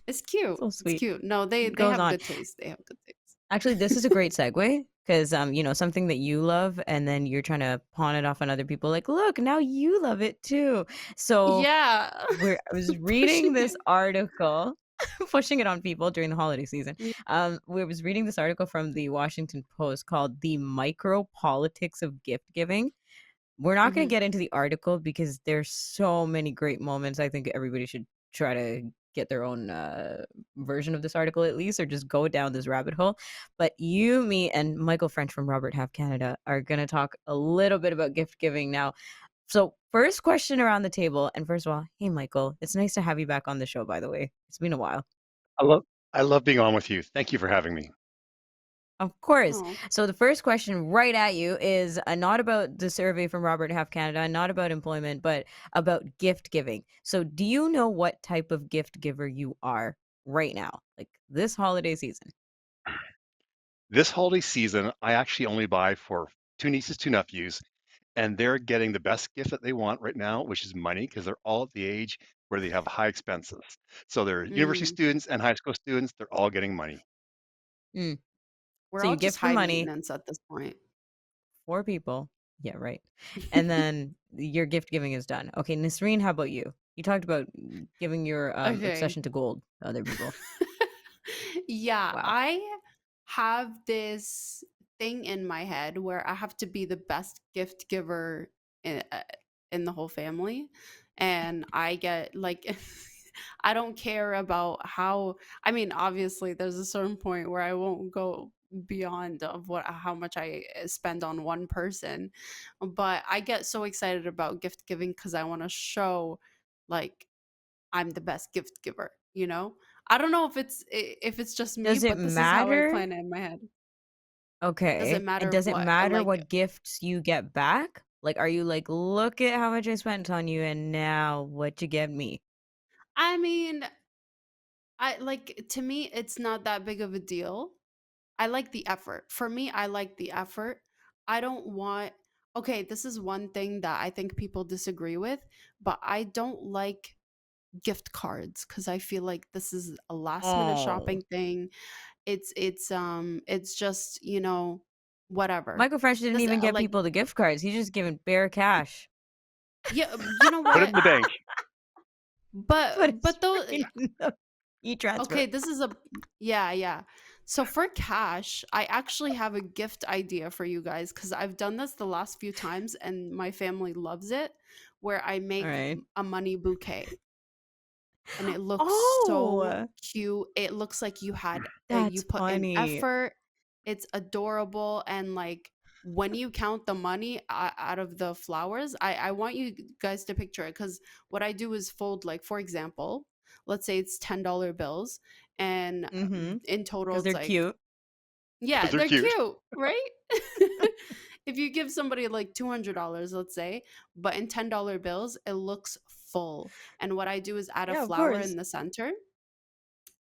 [SPEAKER 4] it's cute.
[SPEAKER 1] so
[SPEAKER 4] It's
[SPEAKER 1] sweet.
[SPEAKER 4] cute. No,
[SPEAKER 1] It
[SPEAKER 4] they
[SPEAKER 1] goes
[SPEAKER 4] have
[SPEAKER 1] on.
[SPEAKER 4] good taste. They have good taste.
[SPEAKER 1] Actually, this is a great segue because, something that you love and then you're trying to pawn it off on other people like, "Look, now you love it too." So,
[SPEAKER 4] Yeah.
[SPEAKER 1] I was reading
[SPEAKER 4] Pushing
[SPEAKER 1] this
[SPEAKER 4] it.
[SPEAKER 1] article, pushing it on people during the holiday season.
[SPEAKER 4] Yeah.
[SPEAKER 1] We was reading this article from the Washington Post called "The Micro Politics of Gift Giving." We're not gonna
[SPEAKER 4] Mhm.
[SPEAKER 1] get into the article because there's so many great moments. I think everybody should try to get their own, version of this article at least, or just go down this rabbit hole. But you, me, and Michael French from Robert Half Canada are gonna talk a little bit about gift giving now. So, first question around the table, and first of all, hey, Michael, it's nice to have you back on the show, by the way. It's been a while.
[SPEAKER 5] I love I love being on with you. Thank you for having me.
[SPEAKER 1] Of course.
[SPEAKER 4] Oh.
[SPEAKER 1] So the first question right at you is not about the survey from Robert Half Canada, not about employment, but about gift giving. So do you know what type of gift giver you are right now? Like this holiday season?
[SPEAKER 5] This holiday season, I actually only buy for 2 nieces, 2 nephews, and they're getting the best gift that they want right now, which is money, because 'cause they're all at the age where they have high expenses. So they're university
[SPEAKER 4] Mm.
[SPEAKER 5] students and high school students, they're all getting money.
[SPEAKER 1] Mm.
[SPEAKER 4] We're
[SPEAKER 1] So
[SPEAKER 4] all
[SPEAKER 1] you
[SPEAKER 4] just
[SPEAKER 1] gift them
[SPEAKER 4] high
[SPEAKER 1] money,
[SPEAKER 4] maintenance at this point.
[SPEAKER 1] 4 people. Yeah, right. And then your gift giving is done. Okay, Nasreen, how about you? You talked about giving your
[SPEAKER 4] Okay.
[SPEAKER 1] obsession to gold to other people.
[SPEAKER 4] Yeah,
[SPEAKER 1] Wow.
[SPEAKER 4] I have this thing in my head where I have to be the best gift giver in the whole family. And I get like, I don't care about how, I mean, obviously, there's a certain point where I won't go beyond of what how much I spend on one person, but I get so excited about gift giving because I want to show like I'm the best gift giver, you know? I don't know if it's just me,
[SPEAKER 1] Does it
[SPEAKER 4] but this is how I
[SPEAKER 1] matter?
[SPEAKER 4] plan it in my head. Does it
[SPEAKER 1] Okay. And
[SPEAKER 4] matter
[SPEAKER 1] does it
[SPEAKER 4] what
[SPEAKER 1] matter
[SPEAKER 4] like
[SPEAKER 1] what gifts you get back? Like, are you like, look at how much I spent on you and now what you get me?
[SPEAKER 4] I mean, I like to me it's not that big of a deal. I like the effort. For me, I like the effort. I don't want okay, this is one thing that I think people disagree with, but I don't like gift cards because I feel like this is a last minute
[SPEAKER 1] Oh.
[SPEAKER 4] shopping thing. It's just, you know, whatever.
[SPEAKER 1] Michael French didn't
[SPEAKER 4] This
[SPEAKER 1] even get
[SPEAKER 4] like
[SPEAKER 1] people the gift cards. He's just giving bare cash.
[SPEAKER 4] yeah, you know
[SPEAKER 5] Put it in
[SPEAKER 4] what?
[SPEAKER 5] the bank.
[SPEAKER 1] Put it
[SPEAKER 4] But though
[SPEAKER 1] straight in the e-transfer.
[SPEAKER 4] okay, this is a yeah, yeah. So for cash, I actually have a gift idea for you guys because I've done this the last few times and my family loves it, where I
[SPEAKER 1] All
[SPEAKER 4] make
[SPEAKER 1] right.
[SPEAKER 4] a money bouquet. And it looks so
[SPEAKER 1] Oh,
[SPEAKER 4] cute. It looks like you
[SPEAKER 1] that's
[SPEAKER 4] put in
[SPEAKER 1] funny.
[SPEAKER 4] effort. It's adorable and like when you count the money out of the flowers, I want you guys to picture it because what I do is fold like for example, let's say it's $10 bills and
[SPEAKER 1] Mm-hmm.
[SPEAKER 4] in total
[SPEAKER 1] Because
[SPEAKER 4] it's
[SPEAKER 1] they're
[SPEAKER 4] like
[SPEAKER 1] cute.
[SPEAKER 4] yeah,
[SPEAKER 5] Because 'cause they're
[SPEAKER 4] they're
[SPEAKER 5] cute.
[SPEAKER 4] cute, right? If you give somebody like $200, let's say, but in $10 bills, it looks full. And what I do is add a
[SPEAKER 1] Yeah, of
[SPEAKER 4] flower
[SPEAKER 1] course.
[SPEAKER 4] in the center.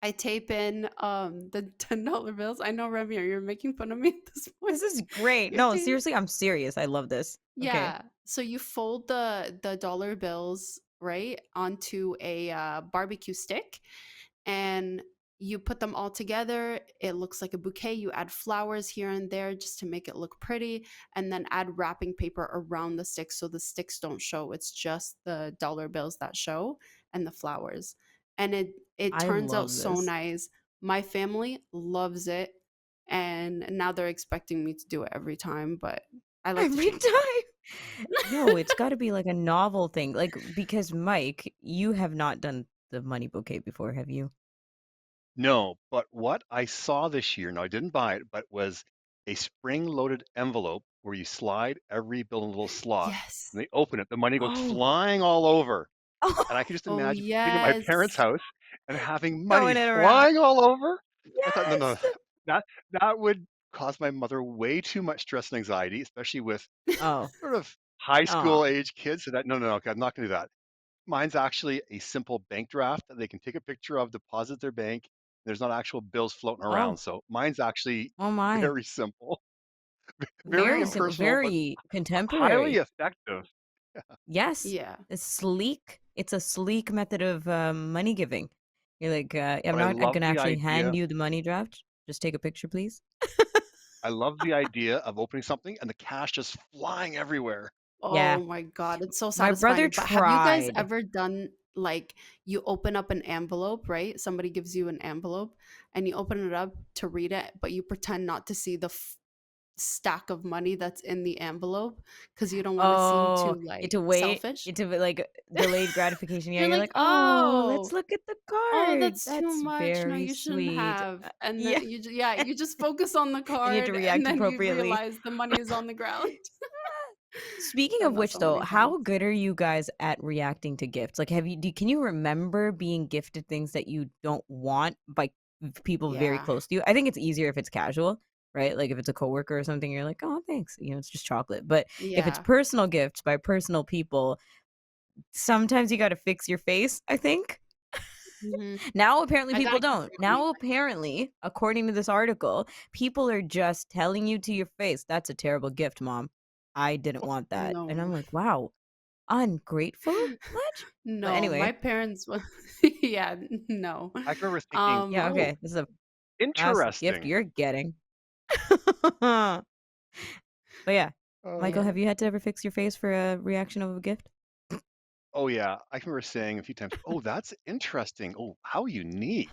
[SPEAKER 4] I tape in the $10 bills. I know Remy, you're making fun of me at this point.
[SPEAKER 1] This is great.
[SPEAKER 4] You're
[SPEAKER 1] No,
[SPEAKER 4] taking
[SPEAKER 1] seriously, I'm serious. I love this. Okay.
[SPEAKER 4] yeah. So you fold the dollar bills right onto a barbecue stick and you put them all together. It looks like a bouquet. You add flowers here and there just to make it look pretty, and then add wrapping paper around the sticks so the sticks don't show. It's just the dollar bills that show and the flowers. And it
[SPEAKER 1] I
[SPEAKER 4] turns out
[SPEAKER 1] love
[SPEAKER 4] so
[SPEAKER 1] this.
[SPEAKER 4] nice. My family loves it, and now they're expecting me to do it every time, but I like to
[SPEAKER 1] Every
[SPEAKER 4] change it up.
[SPEAKER 1] time. No, it's got to be like a novel thing. Like, because Mike, you have not done the money bouquet before, have you?
[SPEAKER 5] No, but what I saw this year, no, I didn't buy it, but was a spring-loaded envelope where you slide every bill in a little slot,
[SPEAKER 4] Yes.
[SPEAKER 5] and they open it, the money goes
[SPEAKER 1] Oh,
[SPEAKER 5] flying all over. And I
[SPEAKER 1] oh,
[SPEAKER 5] could just
[SPEAKER 4] Oh,
[SPEAKER 5] imagine being at my parents'
[SPEAKER 4] yes.
[SPEAKER 5] house and having money
[SPEAKER 1] throwing it around.
[SPEAKER 5] flying all over. I thought, no, no,
[SPEAKER 1] Yes.
[SPEAKER 5] that that would cause my mother way too much stress and anxiety, especially with
[SPEAKER 1] Oh,
[SPEAKER 5] sort of high
[SPEAKER 1] oh,
[SPEAKER 5] school age kids. So that no, no, no, okay, I'm not going to do that. Mine's actually a simple bank draft that they can take a picture of, deposit their bank. There's not actual bills floating around.
[SPEAKER 1] oh,
[SPEAKER 5] So mine's actually
[SPEAKER 1] oh my.
[SPEAKER 5] very simple, very
[SPEAKER 1] Very
[SPEAKER 4] Wow.
[SPEAKER 1] simple,
[SPEAKER 5] impersonal, but
[SPEAKER 1] very
[SPEAKER 5] highly
[SPEAKER 1] contemporary.
[SPEAKER 5] effective.
[SPEAKER 1] Yes.
[SPEAKER 4] Yeah.
[SPEAKER 1] It's sleek. It's a sleek method of money giving. You're like, I'm
[SPEAKER 5] But I
[SPEAKER 1] not
[SPEAKER 5] love
[SPEAKER 1] gonna
[SPEAKER 5] the
[SPEAKER 1] actually hand
[SPEAKER 5] idea.
[SPEAKER 1] you the money draft. Just take a picture, please.
[SPEAKER 5] I love the idea of opening something and the cash just flying everywhere.
[SPEAKER 1] Yeah.
[SPEAKER 4] Oh my God, it's so
[SPEAKER 1] My brother
[SPEAKER 4] satisfying. But have you guys
[SPEAKER 1] tried.
[SPEAKER 4] ever done like you open up an envelope, right? Somebody gives you an envelope and you open it up to read it, but you pretend not to see the stack of money that's in the envelope because you don't want to seem
[SPEAKER 1] Oh,
[SPEAKER 4] too
[SPEAKER 1] you had
[SPEAKER 4] like
[SPEAKER 1] to wait. You
[SPEAKER 4] selfish.
[SPEAKER 1] had to like delayed gratification. Yeah,
[SPEAKER 4] You're
[SPEAKER 1] you're
[SPEAKER 4] like,
[SPEAKER 1] like, oh, let's
[SPEAKER 4] oh,
[SPEAKER 1] look at the
[SPEAKER 4] oh,
[SPEAKER 1] card.
[SPEAKER 4] that's too
[SPEAKER 1] That's
[SPEAKER 4] much. No,
[SPEAKER 1] very
[SPEAKER 4] you shouldn't
[SPEAKER 1] sweet.
[SPEAKER 4] have. And
[SPEAKER 1] Yeah,
[SPEAKER 4] then yeah, you just focus on the
[SPEAKER 1] and you had to
[SPEAKER 4] card and
[SPEAKER 1] react
[SPEAKER 4] then you
[SPEAKER 1] appropriately.
[SPEAKER 4] realize the money is on the ground.
[SPEAKER 1] Speaking
[SPEAKER 4] I
[SPEAKER 1] of
[SPEAKER 4] know
[SPEAKER 1] which,
[SPEAKER 4] so
[SPEAKER 1] though,
[SPEAKER 4] many times.
[SPEAKER 1] how good are you guys at reacting to gifts? Like, can you remember being gifted things that you don't want by people very
[SPEAKER 4] Yeah.
[SPEAKER 1] close to you? I think it's easier if it's casual. right? Like if it's a coworker or something, you're like, "Oh, thanks." It's just chocolate. But if it's
[SPEAKER 4] Yeah.
[SPEAKER 1] personal gifts by personal people, sometimes you got to fix your face, I think.
[SPEAKER 4] Mhm.
[SPEAKER 1] Now apparently
[SPEAKER 4] I
[SPEAKER 1] people
[SPEAKER 4] gotta keep
[SPEAKER 1] don't.
[SPEAKER 4] it on my
[SPEAKER 1] Now apparently, according to this article, people are just telling you to your face, "That's a terrible gift, mom. I didn't want that." And I'm
[SPEAKER 4] no.
[SPEAKER 1] like, "Wow, ungrateful much?" But
[SPEAKER 4] No, my
[SPEAKER 1] anyway,
[SPEAKER 4] parents yeah, no.
[SPEAKER 5] I can remember thinking,
[SPEAKER 1] yeah,
[SPEAKER 5] oh,
[SPEAKER 1] okay. This is a fast gift
[SPEAKER 5] interesting.
[SPEAKER 1] you're getting. But yeah. Michael,
[SPEAKER 5] Uh,
[SPEAKER 1] have you had to ever fix your face for a reaction of a gift?
[SPEAKER 5] oh yeah, I can remember saying a few times, oh, that's interesting. Oh, how unique.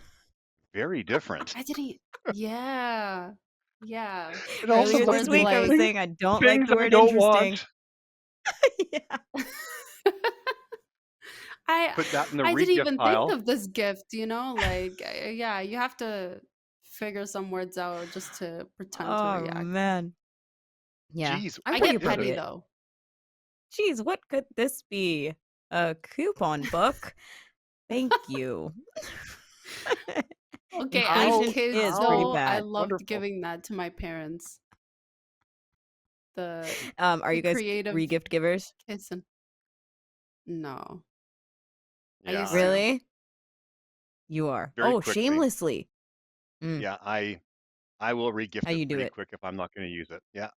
[SPEAKER 5] Very different.
[SPEAKER 4] I didn't yeah. Yeah.
[SPEAKER 5] And also
[SPEAKER 1] Earlier
[SPEAKER 5] the
[SPEAKER 1] this
[SPEAKER 4] Or
[SPEAKER 1] week, I was
[SPEAKER 4] like
[SPEAKER 5] things,
[SPEAKER 1] saying I don't like
[SPEAKER 5] things
[SPEAKER 1] the
[SPEAKER 5] I
[SPEAKER 1] word
[SPEAKER 5] don't
[SPEAKER 1] interesting.
[SPEAKER 5] want.
[SPEAKER 4] I
[SPEAKER 5] Put that in the
[SPEAKER 4] I didn't
[SPEAKER 5] regift
[SPEAKER 4] even think
[SPEAKER 5] pile.
[SPEAKER 4] of this gift, like yeah, you have to figure some words out just to pretend to
[SPEAKER 1] Oh,
[SPEAKER 4] react.
[SPEAKER 1] man. Yeah,
[SPEAKER 5] Geez,
[SPEAKER 1] I'm
[SPEAKER 4] I
[SPEAKER 1] pretty
[SPEAKER 4] get
[SPEAKER 5] is it?
[SPEAKER 4] petty
[SPEAKER 1] appropriate.
[SPEAKER 4] though.
[SPEAKER 1] Geez, what could this be? A coupon book? Thank you.
[SPEAKER 4] Okay, as
[SPEAKER 5] How
[SPEAKER 1] Inflation
[SPEAKER 4] kids
[SPEAKER 1] is pretty
[SPEAKER 5] how
[SPEAKER 4] though, I
[SPEAKER 1] bad.
[SPEAKER 4] loved
[SPEAKER 5] wonderful.
[SPEAKER 4] giving that to my parents. The
[SPEAKER 1] Are
[SPEAKER 4] the
[SPEAKER 1] you guys
[SPEAKER 4] creative
[SPEAKER 1] re-gift givers?
[SPEAKER 4] kiss and no. I
[SPEAKER 5] Yeah,
[SPEAKER 4] used
[SPEAKER 5] I
[SPEAKER 4] to.
[SPEAKER 5] am.
[SPEAKER 1] Really? You are.
[SPEAKER 5] Very
[SPEAKER 1] Oh,
[SPEAKER 5] quickly.
[SPEAKER 1] shamelessly. Mm,
[SPEAKER 5] Yeah, I will regift
[SPEAKER 1] how
[SPEAKER 5] it
[SPEAKER 1] you do
[SPEAKER 5] pretty
[SPEAKER 1] it.
[SPEAKER 5] quick if I'm not going to use it. Yeah.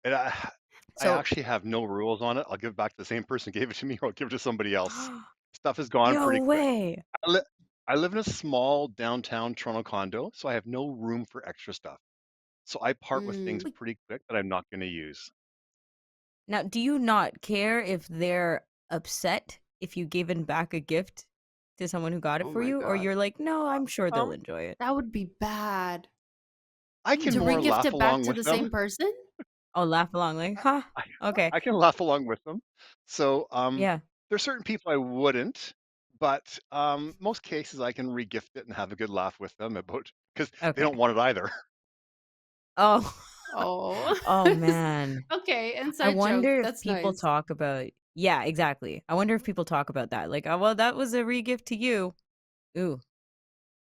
[SPEAKER 5] And I
[SPEAKER 1] So
[SPEAKER 5] actually have no rules on it. I'll give it back to the same person who gave it to me, or I'll give it to somebody else. Stuff is gone
[SPEAKER 1] no
[SPEAKER 5] pretty quick.
[SPEAKER 1] way.
[SPEAKER 5] I, li- I live in a small downtown Toronto condo, so I have no room for extra stuff. So I part with things
[SPEAKER 4] Mm.
[SPEAKER 5] pretty quick that I'm not going to use.
[SPEAKER 1] Now, do you not care if they're upset if you given back a gift to someone who got it
[SPEAKER 4] Oh
[SPEAKER 1] for
[SPEAKER 4] my
[SPEAKER 1] you? Or
[SPEAKER 4] god.
[SPEAKER 1] you're like, no, I'm sure they'll
[SPEAKER 5] Um,
[SPEAKER 1] enjoy it.
[SPEAKER 4] That would be bad.
[SPEAKER 5] I
[SPEAKER 1] What do
[SPEAKER 5] can
[SPEAKER 4] To
[SPEAKER 1] you
[SPEAKER 5] more
[SPEAKER 1] mean?
[SPEAKER 4] regift
[SPEAKER 5] laugh
[SPEAKER 4] it back
[SPEAKER 5] along
[SPEAKER 4] to
[SPEAKER 5] with
[SPEAKER 4] the
[SPEAKER 5] them.
[SPEAKER 4] same person?
[SPEAKER 1] Oh, laugh along, like, huh?
[SPEAKER 5] I,
[SPEAKER 1] Okay.
[SPEAKER 5] I can laugh along with them. So
[SPEAKER 1] Yeah.
[SPEAKER 5] there's certain people I wouldn't, but most cases I can regift it and have a good laugh with them about because they
[SPEAKER 1] Okay.
[SPEAKER 5] don't want it either.
[SPEAKER 1] Oh,
[SPEAKER 4] Oh.
[SPEAKER 1] oh man.
[SPEAKER 4] Okay,
[SPEAKER 1] I
[SPEAKER 4] inside joke.
[SPEAKER 1] wonder if
[SPEAKER 4] That's
[SPEAKER 1] people
[SPEAKER 4] nice.
[SPEAKER 1] talk about, yeah, exactly. I wonder if people talk about that. Like, oh, well, that was a regift to you. Ooh,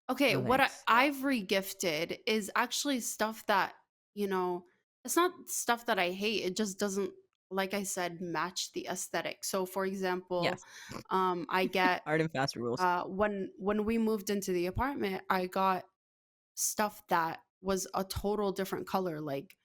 [SPEAKER 4] Okay,
[SPEAKER 1] no
[SPEAKER 4] what
[SPEAKER 1] thanks.
[SPEAKER 5] Yeah.
[SPEAKER 4] I've regifted is actually stuff that, it's not stuff that I hate. It just doesn't, like I said, match the aesthetic. So, for example,
[SPEAKER 1] Yes.
[SPEAKER 4] I get
[SPEAKER 1] Hard and fast rules.
[SPEAKER 4] when we moved into the apartment, I got stuff that was a total different color, like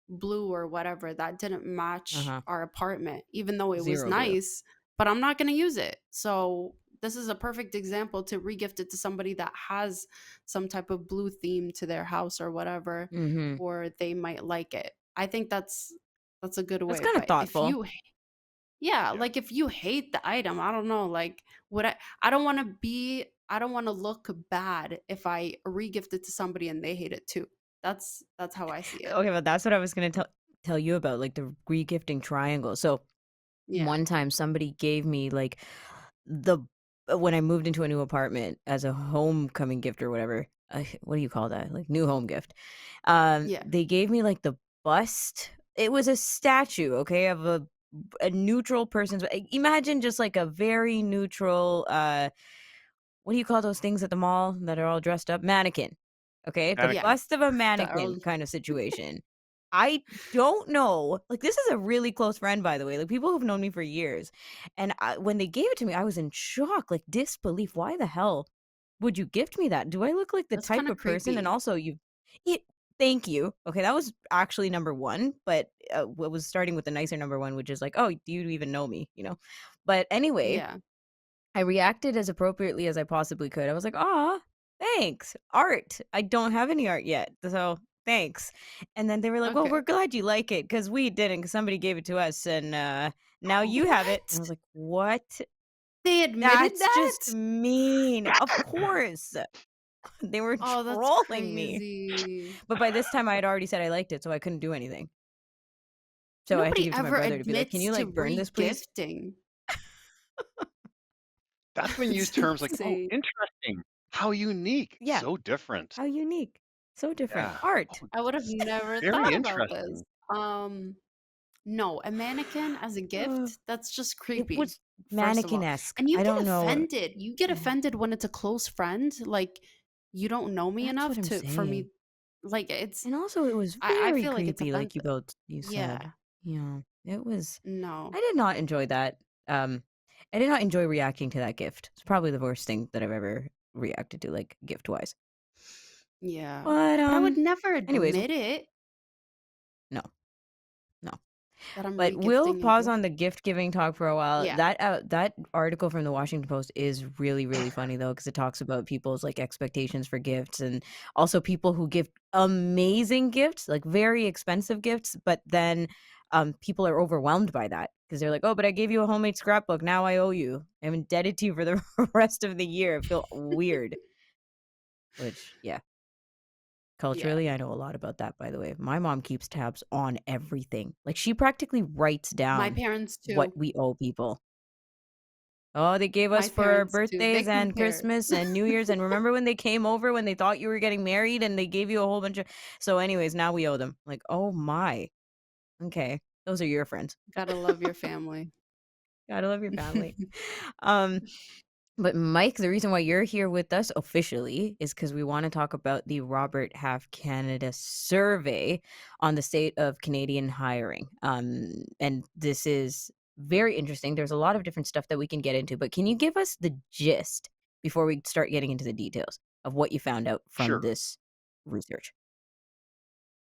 [SPEAKER 4] blue or whatever, that didn't match
[SPEAKER 1] Uh-huh.
[SPEAKER 4] our apartment, even though it was
[SPEAKER 1] Zero blue.
[SPEAKER 4] nice, but I'm not going to use it. So, this is a perfect example to regift it to somebody that has some type of blue theme to their house or whatever,
[SPEAKER 1] Mm-hmm.
[SPEAKER 4] or they might like it. I think that's a good
[SPEAKER 1] That's
[SPEAKER 4] way.
[SPEAKER 1] kind of
[SPEAKER 4] But if
[SPEAKER 1] thoughtful.
[SPEAKER 4] you yeah,
[SPEAKER 5] Yeah.
[SPEAKER 4] like if you hate the item, I don't know, like would I don't want to look bad if I regift it to somebody and they hate it too. That's how I see it.
[SPEAKER 1] Okay, but that's what I was gonna tell you about, like the regifting triangle. So
[SPEAKER 4] Yeah.
[SPEAKER 1] one time somebody gave me like the when I moved into a new apartment as a homecoming gift or whatever. What do you call that? Like new home gift.
[SPEAKER 4] Yeah.
[SPEAKER 1] They gave me like the bust. It was a statue, okay, of a neutral person's. Imagine just like a very neutral. What do you call those things at the mall that are all dressed up? Mannequin. Okay, the
[SPEAKER 4] Yeah.
[SPEAKER 5] Mannequin.
[SPEAKER 1] bust of a
[SPEAKER 4] That
[SPEAKER 1] mannequin
[SPEAKER 4] was
[SPEAKER 1] kind of situation. I don't know. Like this is a really close friend, by the way. Like people who've known me for years, and when they gave it to me, I was in shock, like disbelief. Why the hell would you gift me that? Do I look like the
[SPEAKER 4] that's
[SPEAKER 1] type
[SPEAKER 4] kind of
[SPEAKER 1] of person? And
[SPEAKER 4] creepy.
[SPEAKER 1] also, it. Thank you. Okay, that was actually number one, but what was starting with the nicer number one, which is like, oh, do you even know me? But anyway,
[SPEAKER 4] Yeah.
[SPEAKER 1] I reacted as appropriately as I possibly could. I was like, "Aw, thanks. Art. I don't have any art yet, so thanks." And then they were like, "Well, we're
[SPEAKER 4] Okay.
[SPEAKER 1] glad you like it because we didn't, because somebody gave it to us, and now you have it." And I
[SPEAKER 4] What?
[SPEAKER 1] was like, "What?
[SPEAKER 4] They admitted
[SPEAKER 1] That's
[SPEAKER 4] that?
[SPEAKER 1] just mean." Of course, they were
[SPEAKER 4] Oh, that's
[SPEAKER 1] trolling me.
[SPEAKER 4] crazy.
[SPEAKER 1] But by this time, I had already said I liked it, so I couldn't do anything. So I had to
[SPEAKER 4] Nobody
[SPEAKER 1] give it to my
[SPEAKER 4] ever
[SPEAKER 1] brother to be like, "Can
[SPEAKER 4] admits
[SPEAKER 1] you
[SPEAKER 4] to
[SPEAKER 1] like burn this, please?"
[SPEAKER 4] regifting.
[SPEAKER 5] That's when you use
[SPEAKER 4] That's
[SPEAKER 5] terms like, oh,
[SPEAKER 4] insane.
[SPEAKER 5] interesting. How unique.
[SPEAKER 1] Yeah.
[SPEAKER 5] So different.
[SPEAKER 1] How unique. So different.
[SPEAKER 5] Yeah.
[SPEAKER 1] Art.
[SPEAKER 5] Oh,
[SPEAKER 4] I would have never
[SPEAKER 5] very
[SPEAKER 4] thought about this.
[SPEAKER 5] interesting.
[SPEAKER 4] Um, no, a mannequin as a gift, that's just
[SPEAKER 1] It
[SPEAKER 4] creepy,
[SPEAKER 1] was
[SPEAKER 4] first of all.
[SPEAKER 1] mannequin-esque.
[SPEAKER 4] And you
[SPEAKER 1] I
[SPEAKER 4] get
[SPEAKER 1] don't know.
[SPEAKER 4] offended. You get offended when it's a close friend. Like, you don't know me
[SPEAKER 1] That's
[SPEAKER 4] enough
[SPEAKER 1] what I'm
[SPEAKER 4] to for
[SPEAKER 1] saying.
[SPEAKER 4] me. Like, it's
[SPEAKER 1] And also it was
[SPEAKER 4] I
[SPEAKER 1] very
[SPEAKER 4] feel like it's
[SPEAKER 1] creepy, like
[SPEAKER 4] offensive.
[SPEAKER 1] you said.
[SPEAKER 4] Yeah.
[SPEAKER 1] Yeah, it was
[SPEAKER 4] No.
[SPEAKER 1] I did not enjoy that. I did not enjoy reacting to that gift. It's probably the worst thing that I've ever reacted to, like, gift-wise.
[SPEAKER 4] Yeah.
[SPEAKER 1] But,
[SPEAKER 4] But I would never
[SPEAKER 1] anyways,
[SPEAKER 4] admit it
[SPEAKER 1] no, no.
[SPEAKER 4] that I'm
[SPEAKER 1] But we'll
[SPEAKER 4] regifting a
[SPEAKER 1] pause
[SPEAKER 4] gift.
[SPEAKER 1] on the gift giving talk for a while.
[SPEAKER 4] Yeah.
[SPEAKER 1] That article from the Washington Post is really, really funny though, because it talks about people's like expectations for gifts and also people who give amazing gifts, like very expensive gifts, but then people are overwhelmed by that because they're like, oh, but I gave you a homemade scrapbook. Now I owe you. I'm indebted to you for the rest of the year. I feel weird. Which, yeah,
[SPEAKER 4] Yeah.
[SPEAKER 1] culturally, I know a lot about that, by the way. My mom keeps tabs on everything. Like, she practically writes
[SPEAKER 4] My
[SPEAKER 1] down
[SPEAKER 4] parents
[SPEAKER 1] what
[SPEAKER 4] too.
[SPEAKER 1] we owe people. "Oh, they gave us
[SPEAKER 4] My
[SPEAKER 1] for our
[SPEAKER 4] parents too. They
[SPEAKER 1] birthdays and
[SPEAKER 4] compare.
[SPEAKER 1] Christmas and New Year's, and remember when they came over when they thought you were getting married and they gave you a whole bunch of" so anyways, now we owe them. Like, "Oh my, okay. Those are your friends.
[SPEAKER 4] Gotta love your family.
[SPEAKER 1] Gotta love your family." Um But Mike, the reason why you're here with us officially is because we want to talk about the Robert Half Canada survey on the state of Canadian hiring. And this is very interesting. There's a lot of different stuff that we can get into, but can you give us the gist before we start getting into the details of what you found out from
[SPEAKER 5] Sure.
[SPEAKER 1] this research?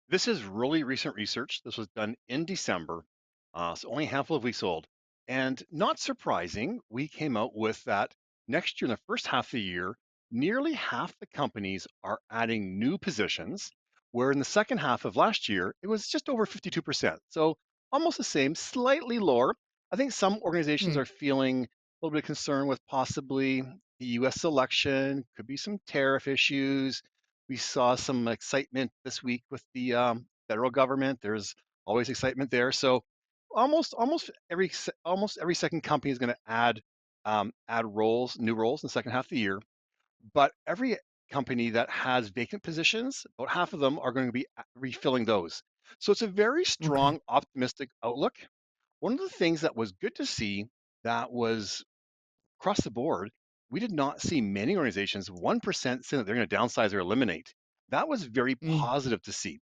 [SPEAKER 5] This is really recent research. This was done in December, so only a handful of weeks old. And not surprising, we came out with that next year, in the first half of the year, nearly half the companies are adding new positions, where in the second half of last year, it was just over 52%. So almost the same, slightly lower. I think some organizations
[SPEAKER 1] Hmm.
[SPEAKER 5] are feeling a little bit concerned with possibly the US election, could be some tariff issues. We saw some excitement this week with the federal government. There's always excitement there. So almost every second company is going to add roles, new roles in the second half of the year. But every company that has vacant positions, about half of them are going to be refilling those. So it's a very
[SPEAKER 1] Okay.
[SPEAKER 5] strong, optimistic outlook. One of the things that was good to see that was across the board, we did not see many organizations 1% saying that they're going to downsize or eliminate. That was very
[SPEAKER 1] Mm,
[SPEAKER 5] positive to see.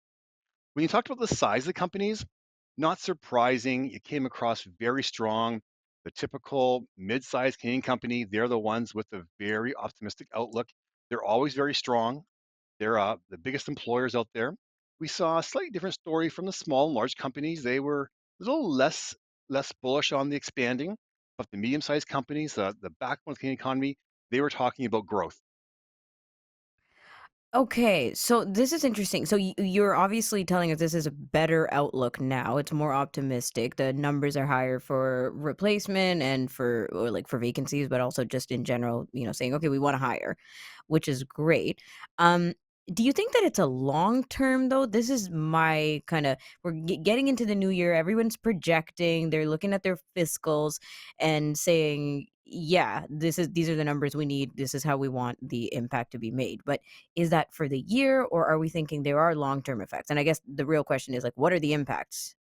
[SPEAKER 5] When you talked about the size of the companies, not surprising. It came across very strong. The typical mid-sized Canadian company, they're the ones with a very optimistic outlook. They're always very strong. They're the biggest employers out there. We saw a slightly different story from the small and large companies. They were a little less bullish on the expanding, but the medium-sized companies, the backbone of the Canadian economy, they were talking about growth.
[SPEAKER 1] Okay, so this is interesting. So you're obviously telling us this is a better outlook now. It's more optimistic. The numbers are higher for replacement and for or like for vacancies, but also just in general, saying okay, we want to hire, which is great. Um, do you think that it's a long term though? This is my kind of we're getting into the new year. Everyone's projecting. They're looking at their fiscals and saying, yeah, these are the numbers we need. This is how we want the impact to be made. But is that for the year, or are we thinking there are long-term effects? And I guess the real question is, like, what are the impacts?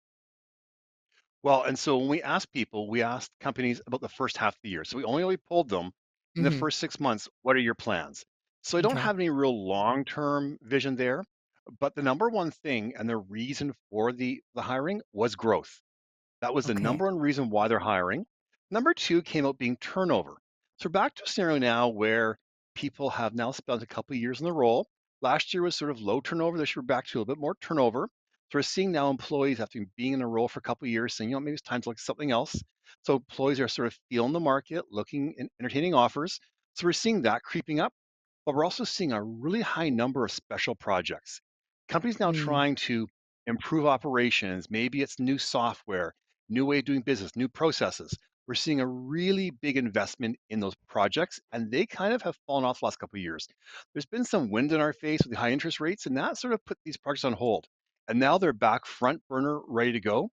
[SPEAKER 5] Well, and so when we asked people, we asked companies about the first half of the year. So we only polled them in the
[SPEAKER 1] Mhm.
[SPEAKER 5] first 6 months. What are your plans? So I don't
[SPEAKER 1] Okay.
[SPEAKER 5] have any real long-term vision there. But the number one thing and the reason for the hiring was growth. That was the
[SPEAKER 1] Okay.
[SPEAKER 5] number one reason why they're hiring. Number two came out being turnover. So we're back to a scenario now where people have now spent a couple of years in the role. Last year was sort of low turnover. This year we're back to a little bit more turnover. So we're seeing now employees after being in a role for a couple of years saying, maybe it's time to look at something else. So employees are sort of feeling the market, looking and entertaining offers. So we're seeing that creeping up, but we're also seeing a really high number of special projects. Companies now
[SPEAKER 1] Mm.
[SPEAKER 5] trying to improve operations. Maybe it's new software, new way of doing business, new processes. We're seeing a really big investment in those projects, and they kind of have fallen off the last couple of years. There's been some wind in our face with the high interest rates, and that sort of put these projects on hold. And now they're back front burner, ready to go.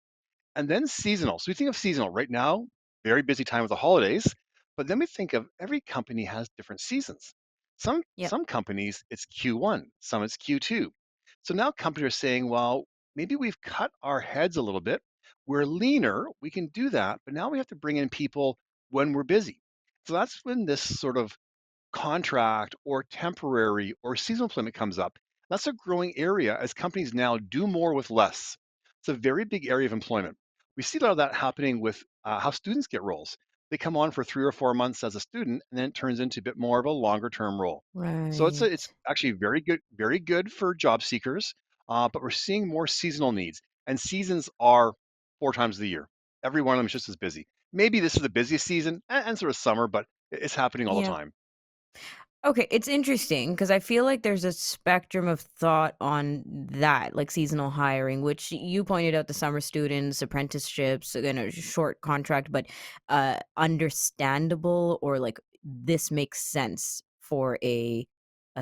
[SPEAKER 5] And then seasonal. So we think of seasonal right now, very busy time with the holidays, but then we think of every company has different seasons. Some
[SPEAKER 1] Yep.
[SPEAKER 5] some companies it's Q1, some it's Q2. So now companies are saying, well, maybe we've cut our heads a little bit. We're leaner, we can do that, but now we have to bring in people when we're busy. So that's when this sort of contract or temporary or seasonal employment comes up. That's a growing area as companies now do more with less. It's a very big area of employment. We see a lot of that happening with how students get roles. They come on for 3 or 4 months as a student, and then it turns into a bit more of a longer term role. So it's
[SPEAKER 1] Right.
[SPEAKER 5] actually very good for job seekers. But we're seeing more seasonal needs, and seasons are 4 times of the year. Every one of them is just as busy. Maybe this is the busiest season and sort of summer, but it's happening all the
[SPEAKER 1] Yeah.
[SPEAKER 5] time.
[SPEAKER 1] Okay, it's interesting because I feel like there's a spectrum of thought on that, like seasonal hiring, which you pointed out the summer students, apprenticeships, short contract, but understandable or like this makes sense for a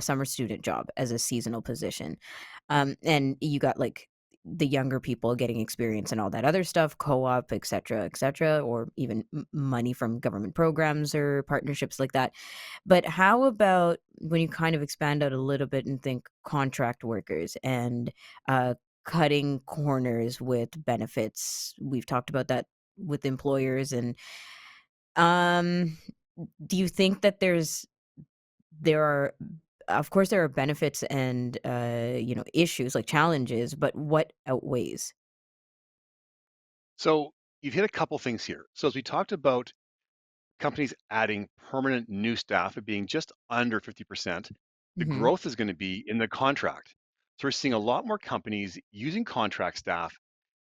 [SPEAKER 1] summer student job as a seasonal position. And you got like the younger people getting experience and all that other stuff, co-op, et cetera, or even money from government programs or partnerships like that. But how about when you kind of expand out a little bit and think contract workers and uh, cutting corners with benefits? We've talked about that with employers, and um, do you think that there are, of course, there are benefits and issues like challenges, but what outweighs?
[SPEAKER 5] So you've hit a couple things here. So as we talked about companies adding permanent new staff at being just under 50%, the
[SPEAKER 1] Hmm.
[SPEAKER 5] growth is going to be in the contract. So we're seeing a lot more companies using contract staff,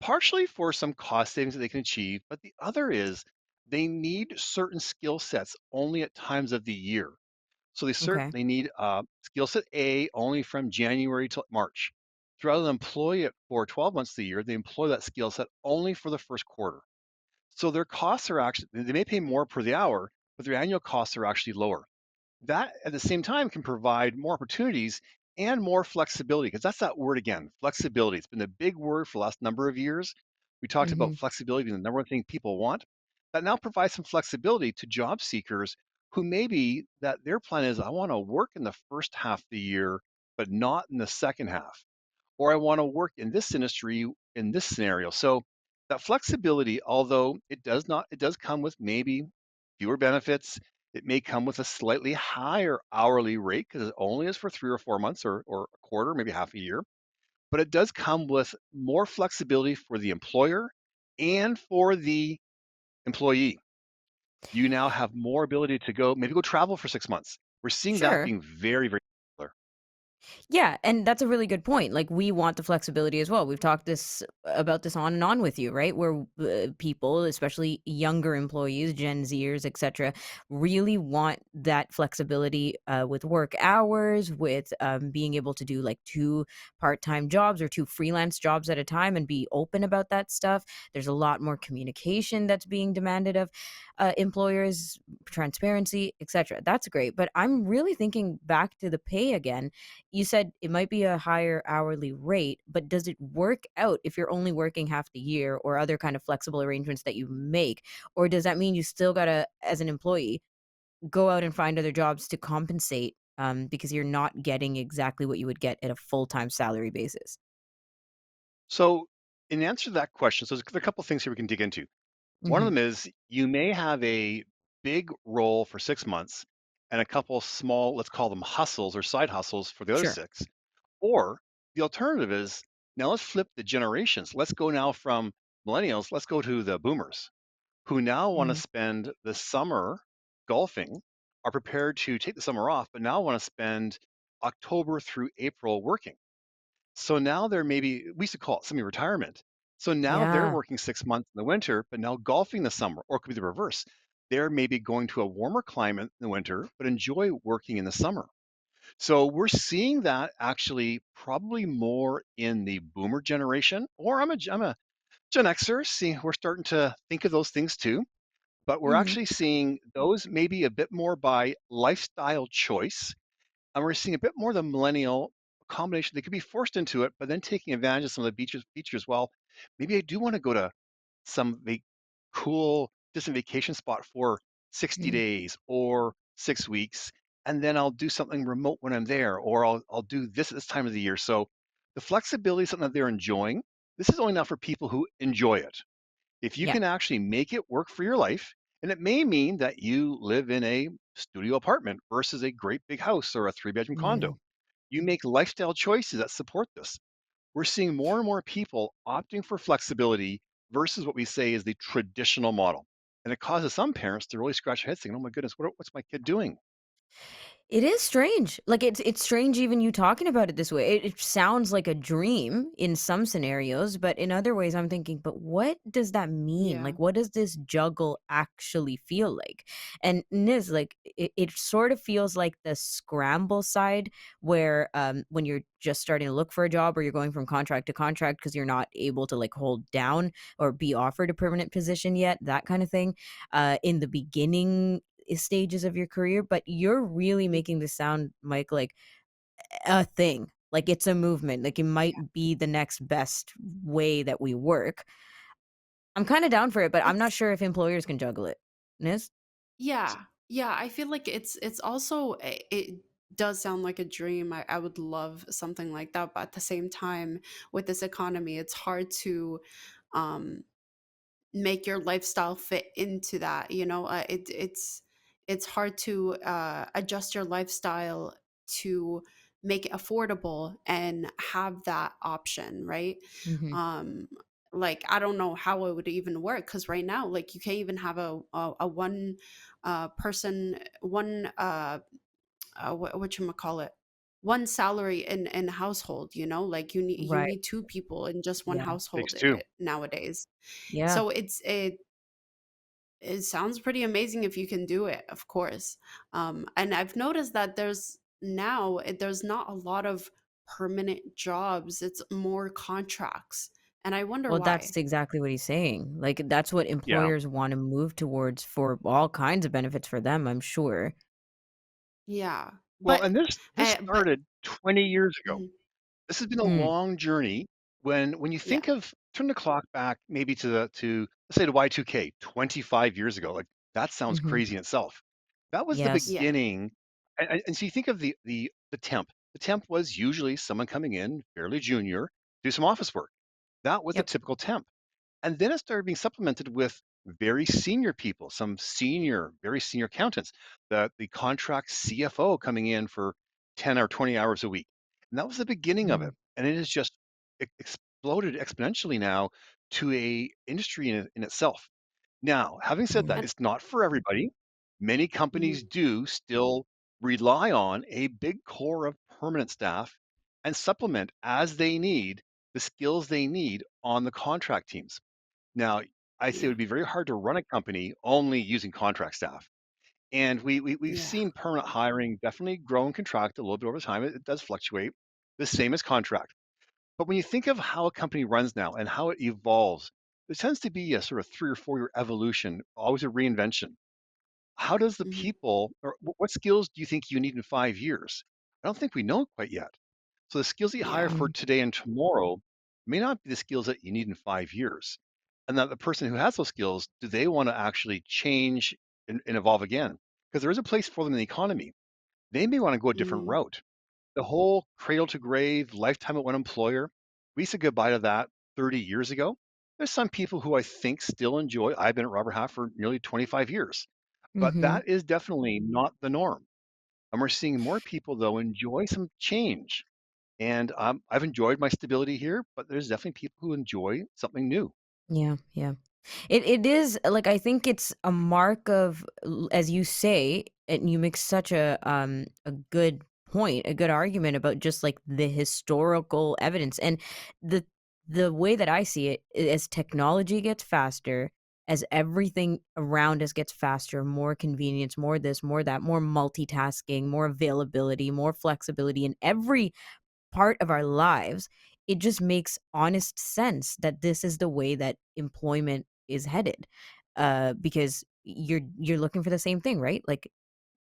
[SPEAKER 5] partially for some cost savings that they can achieve, but the other is they need certain skill sets only at times of the year. So
[SPEAKER 1] Okay.
[SPEAKER 5] they need skill set A only from January to March. So rather than employ it for 12 months of the year, they employ that skill set only for the first quarter. So their costs are actually, they may pay more per the hour, but their annual costs are actually lower. That at the same time can provide more opportunities and more flexibility, because that's that word again, flexibility. It's been the big word for the last number of years. We talked
[SPEAKER 1] Hmm.
[SPEAKER 5] about flexibility being the number one thing people want. That now provides some flexibility to job seekers who maybe that their plan is, I want to work in the first half of the year, but not in the second half, or I want to work in this industry in this scenario. So that flexibility, although it does come with maybe fewer benefits. It may come with a slightly higher hourly rate because it only is for 3 or 4 months or a quarter, maybe half a year. But it does come with more flexibility for the employer and for the employee. You now have more ability to maybe go travel for 6 months. We're seeing that
[SPEAKER 1] Sure.
[SPEAKER 5] being very popular.
[SPEAKER 1] Yeah, and that's a really good point. Like we want the flexibility as well. We've talked this about this on and on with you, right? Where people, especially younger employees, Gen Zers, etc., really want that flexibility with work hours, with being able to do like two part-time jobs or two freelance jobs at a time and be open about that stuff. There's a lot more communication that's being demanded of employers, transparency, etc. That's great. But I'm really thinking back to the pay again. You said it might be a higher hourly rate, but does it work out if you're only working half the year or other kind of flexible arrangements that you make? Or does that mean you still gotta, as an employee, go out and find other jobs to compensate because you're not getting exactly what you would get at a full-time salary basis?
[SPEAKER 5] So, in answer to that question, so there's a couple things here we can dig into. One of
[SPEAKER 1] Hmm.
[SPEAKER 5] them is you may have a big role for 6 months and a couple small, let's call them hustles or side hustles for the other
[SPEAKER 1] Sure.
[SPEAKER 5] 6. Or the alternative is now let's flip the generations. Let's go now from millennials, let's go to the boomers who now want to
[SPEAKER 1] Hmm.
[SPEAKER 5] spend the summer golfing, are prepared to take the summer off, but now want to spend October through April working. So now they're maybe, we used to call it semi-retirement. So now they're
[SPEAKER 1] Yeah.
[SPEAKER 5] working 6 months in the winter, but now golfing the summer, or it could be the reverse. They're maybe going to a warmer climate in the winter, but enjoy working in the summer. So we're seeing that actually probably more in the boomer generation, or I'm a Gen Xer. See, we're starting to think of those things too, but we're
[SPEAKER 1] Hmm.
[SPEAKER 5] actually seeing those maybe a bit more by lifestyle choice, and we're seeing a bit more the millennial combination. They could be forced into it, but then taking advantage of some of the features. Well, maybe I do want to go to some cool distant vacation spot for 60
[SPEAKER 1] Hmm.
[SPEAKER 5] days or 6 weeks, and then I'll do something remote when I'm there, or I'll do this at this time of the year. So the flexibility is something that they're enjoying. This is only now for people who enjoy it. If you
[SPEAKER 1] Yeah.
[SPEAKER 5] can actually make it work for your life, and it may mean that you live in a studio apartment versus a great big house or a 3 bedroom
[SPEAKER 1] Hmm.
[SPEAKER 5] condo. you make lifestyle choices that support this. We're seeing more and more people opting for flexibility versus what we say is the traditional model. And it causes some parents to really scratch their heads saying, oh my goodness, what's my kid doing?
[SPEAKER 1] It is strange. Like, it's strange even you talking about it this way. It sounds like a dream in some scenarios, but in other ways, I'm thinking, but what does that mean?
[SPEAKER 4] Yeah.
[SPEAKER 1] Like, what does this juggle actually feel like? And Niz, like, it sort of feels like the scramble side where when you're just starting to look for a job or you're going from contract to contract because you're not able to like hold down or be offered a permanent position yet, that kind of thing. In the beginning stages of your career, but you're really
[SPEAKER 4] Mm.
[SPEAKER 1] making this sound, Mike, like a thing. Like it's a movement. Like it
[SPEAKER 4] Yeah.
[SPEAKER 1] might be the next best way that we work. I'm kind of down for it, but I'm not
[SPEAKER 4] It's
[SPEAKER 1] sure if employers can juggle it. Nis?
[SPEAKER 4] yeah. Yeah, I feel like it's also it does sound like a dream. I would love something like that, but at the same time, with this economy, it's hard to um make your lifestyle fit into that, you know. It's hard to adjust your lifestyle to make it affordable and have that option, right?
[SPEAKER 1] Mhm.
[SPEAKER 4] um like, I don't know how it would even work, because right now, like, you can't even have a one person, one what you call it, one salary in a household, you know, like you
[SPEAKER 1] Right.
[SPEAKER 4] need two people in just one
[SPEAKER 1] Yeah.
[SPEAKER 4] household
[SPEAKER 5] Takes two.
[SPEAKER 4] nowadays.
[SPEAKER 1] Yeah.
[SPEAKER 4] So it sounds pretty amazing if you can do it, of course. And I've noticed that there's not a lot of permanent jobs. It's more contracts, and I wonder
[SPEAKER 1] Well,
[SPEAKER 4] why.
[SPEAKER 1] that's exactly what he's saying. Like that's what
[SPEAKER 5] Yeah.
[SPEAKER 1] employers want to move towards for all kinds of benefits for them, I'm sure.
[SPEAKER 4] Yeah,
[SPEAKER 5] Well, and this
[SPEAKER 4] but
[SPEAKER 5] started 20 years ago.
[SPEAKER 4] mhm,
[SPEAKER 5] This has been a
[SPEAKER 1] Mm.
[SPEAKER 5] long journey. When you
[SPEAKER 4] yeah,
[SPEAKER 5] think of turn the clock back maybe to let's say to Y2K 25 years ago, like that sounds
[SPEAKER 1] Mhm.
[SPEAKER 5] crazy in itself. That was the
[SPEAKER 1] Yes.
[SPEAKER 4] yeah,
[SPEAKER 5] beginning. And so you think of the temp. The temp was usually someone coming in fairly junior, do some office work. That was a
[SPEAKER 1] Yep.
[SPEAKER 5] typical temp. And then it started being supplemented with very senior people, some senior, very senior accountants, the contract CFO coming in for 10 or 20 hours a week. And that was the beginning of
[SPEAKER 1] Mm.
[SPEAKER 5] it. And it has just exploded exponentially now to a industry in itself. Now, having said that,
[SPEAKER 1] Mhm.
[SPEAKER 4] and
[SPEAKER 5] it's not for everybody. Many companies
[SPEAKER 4] mhm,
[SPEAKER 5] do still rely on a big core of permanent staff and supplement as they need the skills they need on the contract teams. Now, I say it
[SPEAKER 4] yeah,
[SPEAKER 5] would be very hard to run a company only using contract staff. And we've
[SPEAKER 4] yeah,
[SPEAKER 5] seen permanent hiring definitely grow and contract a little bit over time. It does fluctuate, the same as contract. But when you think of how a company runs now and how it evolves, there tends to be a sort of 3 or 4 year evolution, always a reinvention. How does the
[SPEAKER 4] mhm,
[SPEAKER 5] people, or what skills do you think you need in 5 years? I don't think we know quite yet. So the skills that you hire
[SPEAKER 4] yeah,
[SPEAKER 5] for
[SPEAKER 1] Mm.
[SPEAKER 5] today and tomorrow may not be the skills that you need in 5 years. And that the person who has those skills, do they want to actually change and evolve again? Because there is a place for them in the economy. They may want to go a different
[SPEAKER 4] mhm,
[SPEAKER 5] route. The whole cradle to grave, lifetime at one employer, we said goodbye to that 30 years ago. There's some people who I think still enjoy. I've been at Robert Half for nearly 25 years, but
[SPEAKER 1] Mhm.
[SPEAKER 5] that is definitely not the norm. And we're seeing more people, though, enjoy some change. And I've enjoyed my stability here, but there's definitely people who enjoy something new.
[SPEAKER 1] Yeah, yeah. It is like I think it's a mark of as you say, and you make such a good point, a good argument about just like the historical evidence and the the way that I see it as technology gets faster, as everything around us gets faster, more convenience, more this, more that, more multitasking, more availability, more flexibility in every part of our lives, it just makes honest sense that this is the way that employment is headed. Because you're looking for the same thing, right? Like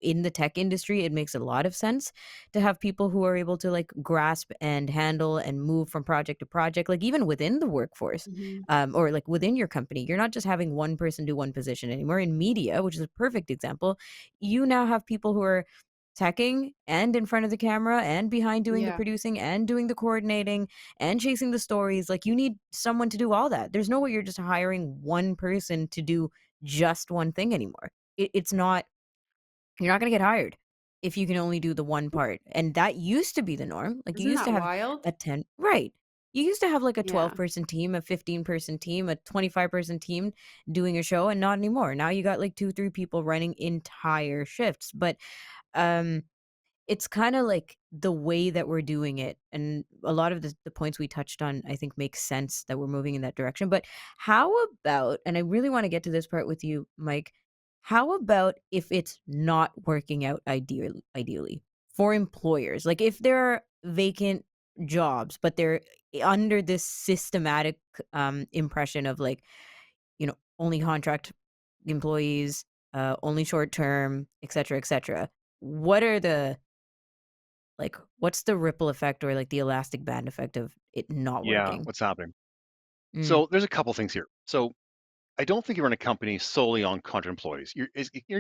[SPEAKER 1] in the tech industry, it makes a lot of sense to have people who are able to like grasp and handle and move from project to project, like even within the workforce,
[SPEAKER 4] mhm,
[SPEAKER 1] or like within your company. You're not just having one person do one position anymore. In media, which is a perfect example, you now have people who are teching and in front of the camera and behind doing the
[SPEAKER 4] yeah,
[SPEAKER 1] producing and doing the coordinating and chasing the stories. Like you need someone to do all that. There's no way you're just hiring one person to do just one thing anymore. It's not you're not gonna get hired. if you can only do the one part, and that used to be the norm. Like, you
[SPEAKER 4] Isn't
[SPEAKER 1] used to
[SPEAKER 4] that
[SPEAKER 1] have
[SPEAKER 4] wild?
[SPEAKER 1] a 10 right. You used to have, like, a
[SPEAKER 4] Yeah.
[SPEAKER 1] twelve-person team, a 15-person team, a 25-person team doing a show, and not anymore. Now you got, like, 2, 3 people running entire shifts, but, um it's kinda like the way that we're doing it, and a lot of the points we touched on, I think, makes sense that we're moving in that direction, but how about and I really wanna get to this part with you, Mike, how about if it's not working out ideally for employers? Like, if there are vacant jobs, but they're under this systematic, impression of, like, only contract employees, only short term, etcetera, etcetera. What are the what's the ripple effect or, like, the elastic band effect of it not
[SPEAKER 5] Yeah,
[SPEAKER 1] working?
[SPEAKER 5] what's happening?
[SPEAKER 1] Mm,
[SPEAKER 5] So there's a couple things here. So I don't think you run a company solely on contract employees. You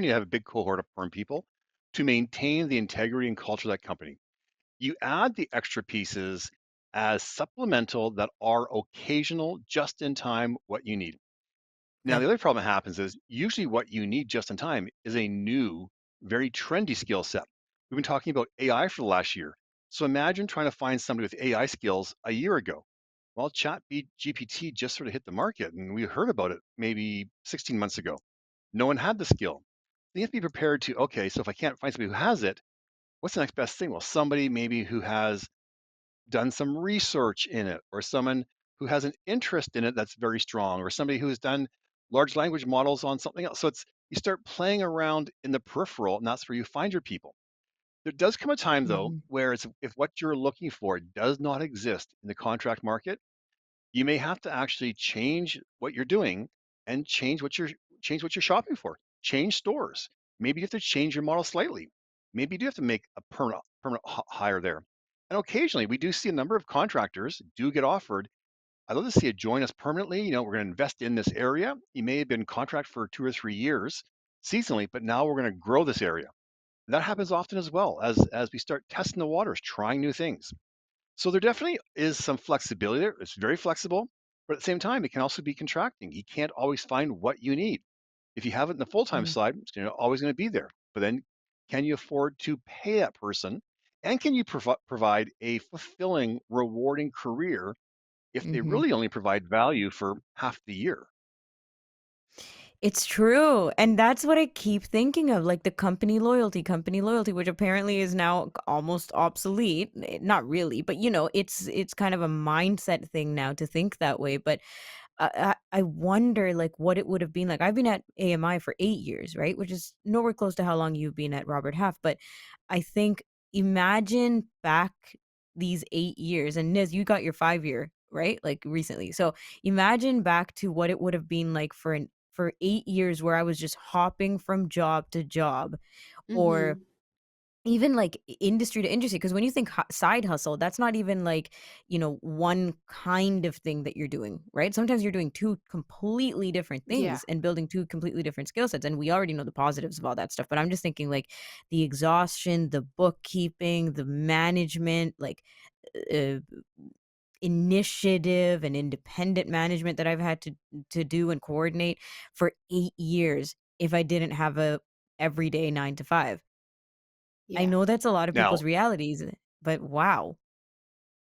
[SPEAKER 5] need to have a big cohort of firm people to maintain the integrity and culture of that company. You add the extra pieces as supplemental that are occasional, just in time, what you need. Now,
[SPEAKER 1] yeah.
[SPEAKER 5] the other problem that happens is usually what you need just in time is a new, very trendy skill set. We've been talking about AI for the last year. So imagine trying to find somebody with AI skills a year ago. Well, GPT just sort of hit the market and we heard about it maybe 16 months ago. No one had the skill. You have to be prepared to, okay, so if I can't find somebody who has it, what's the next best thing? Well, somebody maybe who has done some research in it, or someone who has an interest in it that's very strong, or somebody who has done large language models on something else. So it's you start playing around in the peripheral, and that's where you find your people. There does come a time though
[SPEAKER 1] Mhm,
[SPEAKER 5] where it's if what you're looking for does not exist in the contract market, you may have to actually change what you're doing and change what you're shopping for. Change stores. Maybe you have to change your model slightly. Maybe you do have to make a hire there. And occasionally we do see a number of contractors do get offered. I'd love to see you join us permanently. We're going to invest in this area. You may have been contract for 2 or 3 years seasonally, but now we're going to grow this area. That happens often as well as we start testing the waters, trying new things. So there definitely is some flexibility there. It's very flexible, but at the same time, it can also be contracting. You can't always find what you need. If you have it in the full-time
[SPEAKER 1] mm,
[SPEAKER 5] side, it's always going to be there. But then can you afford to pay that person? And can you provide a fulfilling, rewarding career if they
[SPEAKER 1] mhm.
[SPEAKER 5] really only provide value for half the year?
[SPEAKER 1] It's true, and that's what I keep thinking of, like, the company loyalty, which apparently is now almost obsolete. Not really, but, it's kind of a mindset thing now to think that way, but I wonder, like, what it would have been like. I've been at AMI for 8 years, right? Which is nowhere close to how long you've been at Robert Half, but I think imagine back these 8 years, and Niz, you got your 5-year, right? Like, recently. So, imagine back to what it would have been like for 8 years where I was just hopping from job to job, or
[SPEAKER 4] Mhm.
[SPEAKER 1] even, like, industry to industry, because when you think side hustle, that's not even, like, one kind of thing that you're doing, right? Sometimes you're doing 2 completely different
[SPEAKER 4] Yeah.
[SPEAKER 1] things and building 2 completely different skill sets, and we already know the positives of all that stuff, but I'm just thinking, like, the exhaustion, the bookkeeping, the management, like, uh, initiative and independent management that I've had to do and coordinate for 8 years if I didn't have a everyday 9 to 5. I
[SPEAKER 4] Yeah.
[SPEAKER 1] know that's a lot of
[SPEAKER 5] Now,
[SPEAKER 1] people's realities, but wow.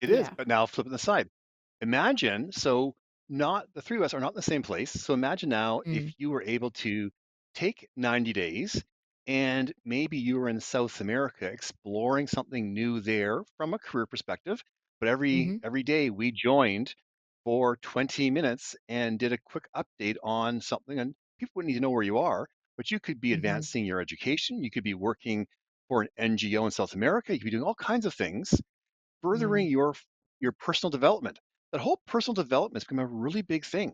[SPEAKER 5] it is,
[SPEAKER 4] Yeah.
[SPEAKER 5] but now flip it aside. Imagine, so not the three of us are not in the same place. So imagine now if
[SPEAKER 1] Mm,
[SPEAKER 5] you were able to take 90 days and maybe you were in South America exploring something new there from a career perspective. But
[SPEAKER 1] mhm,
[SPEAKER 5] every day we joined for 20 minutes and did a quick update on something. And people wouldn't need to know where you are, but you could be
[SPEAKER 1] mhm,
[SPEAKER 5] advancing your education. You could be working for an NGO in South America. You could be doing all kinds of things
[SPEAKER 1] yeah,
[SPEAKER 5] furthering your personal development. That whole personal development has become a really big thing.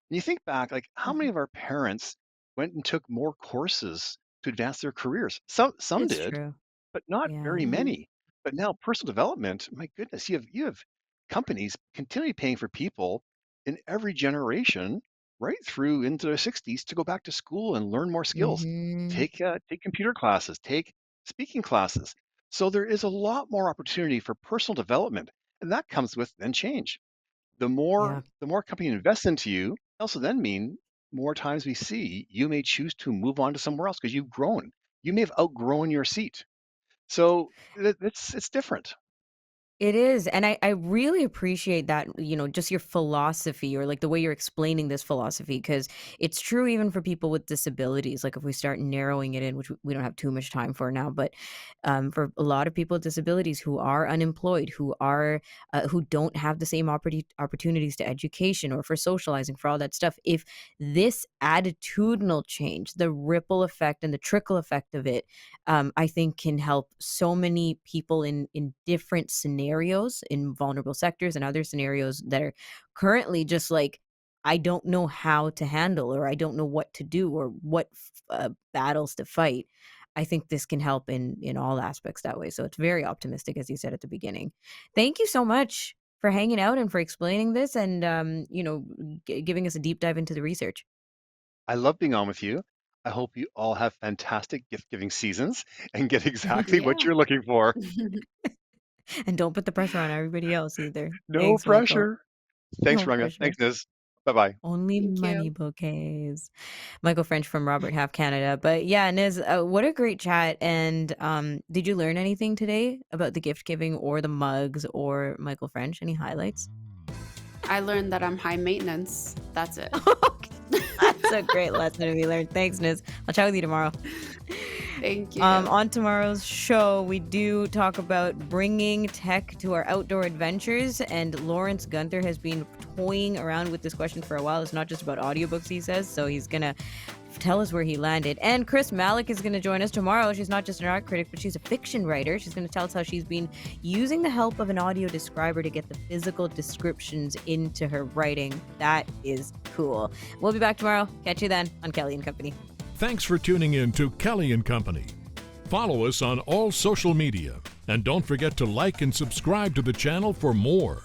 [SPEAKER 5] When you think back, like how many
[SPEAKER 1] mhm.
[SPEAKER 5] of our parents went and took more courses to advance their careers? Some
[SPEAKER 1] It's
[SPEAKER 5] did,
[SPEAKER 1] true.
[SPEAKER 5] but not
[SPEAKER 1] Yeah,
[SPEAKER 5] very
[SPEAKER 4] Mhm.
[SPEAKER 5] many. But now personal development, my goodness, you have companies continually paying for people in every generation right through into their 60s to go back to school and learn more skills.
[SPEAKER 1] mhm,
[SPEAKER 5] Take computer classes, take speaking classes. So there is a lot more opportunity for personal development, and that comes with then change.
[SPEAKER 1] yeah,
[SPEAKER 5] The more company invests into you, also then mean more times we see you may choose to move on to somewhere else because you've grown. You may have outgrown your seat. So it's different.
[SPEAKER 1] It is, and I really appreciate that, just your philosophy or, like, the way you're explaining this philosophy, because it's true even for people with disabilities, like, if we start narrowing it in, which we don't have too much time for now, but, for a lot of people with disabilities who are unemployed, who don't have the same opportunities to education or for socializing, for all that stuff, if this attitudinal change, the ripple effect and the trickle effect of it, I think can help so many people in different scenarios, in vulnerable sectors and other scenarios that are currently just like, I don't know how to handle, or I don't know what to do, or what battles to fight. I think this can help in all aspects that way. So it's very optimistic, as you said at the beginning. Thank you so much for hanging out and for explaining this, and giving us a deep dive into the research.
[SPEAKER 5] I love being on with you. I hope you all have fantastic gift giving seasons and get exactly what
[SPEAKER 4] Yeah.
[SPEAKER 5] you're looking for.
[SPEAKER 1] And don't put the pressure on everybody else either.
[SPEAKER 5] No
[SPEAKER 1] Thanks, Michael.
[SPEAKER 5] pressure. Thanks,
[SPEAKER 1] No
[SPEAKER 5] Ranga.
[SPEAKER 1] pressure.
[SPEAKER 5] Thanks, Niz. Bye bye.
[SPEAKER 1] Only
[SPEAKER 4] Thank
[SPEAKER 1] money
[SPEAKER 4] you.
[SPEAKER 1] bouquets. Michael French from Robert Half Canada. But yeah, Niz, what a great chat. And did you learn anything today about the gift giving or the mugs or Michael French? Any highlights?
[SPEAKER 4] I learned that I'm high maintenance. That's it.
[SPEAKER 1] That's a great lesson to be learned. Thanks, Niz. I'll chat with you tomorrow.
[SPEAKER 4] Thank you.
[SPEAKER 1] On tomorrow's show, we do talk about bringing tech to our outdoor adventures, and Lawrence Gunther has been toying around with this question for a while. It's not just about audiobooks, he says, so he's gonna tell us where he landed. And Chris Malick is going to join us tomorrow. She's not just an art critic, but she's a fiction writer. She's going to tell us how she's been using the help of an audio describer to get the physical descriptions into her writing. That is cool. We'll be back tomorrow. Catch you then on Kelly and Company.
[SPEAKER 2] Thanks for tuning in to Kelly and Company. Follow us on all social media, and don't forget to like and subscribe to the channel for more.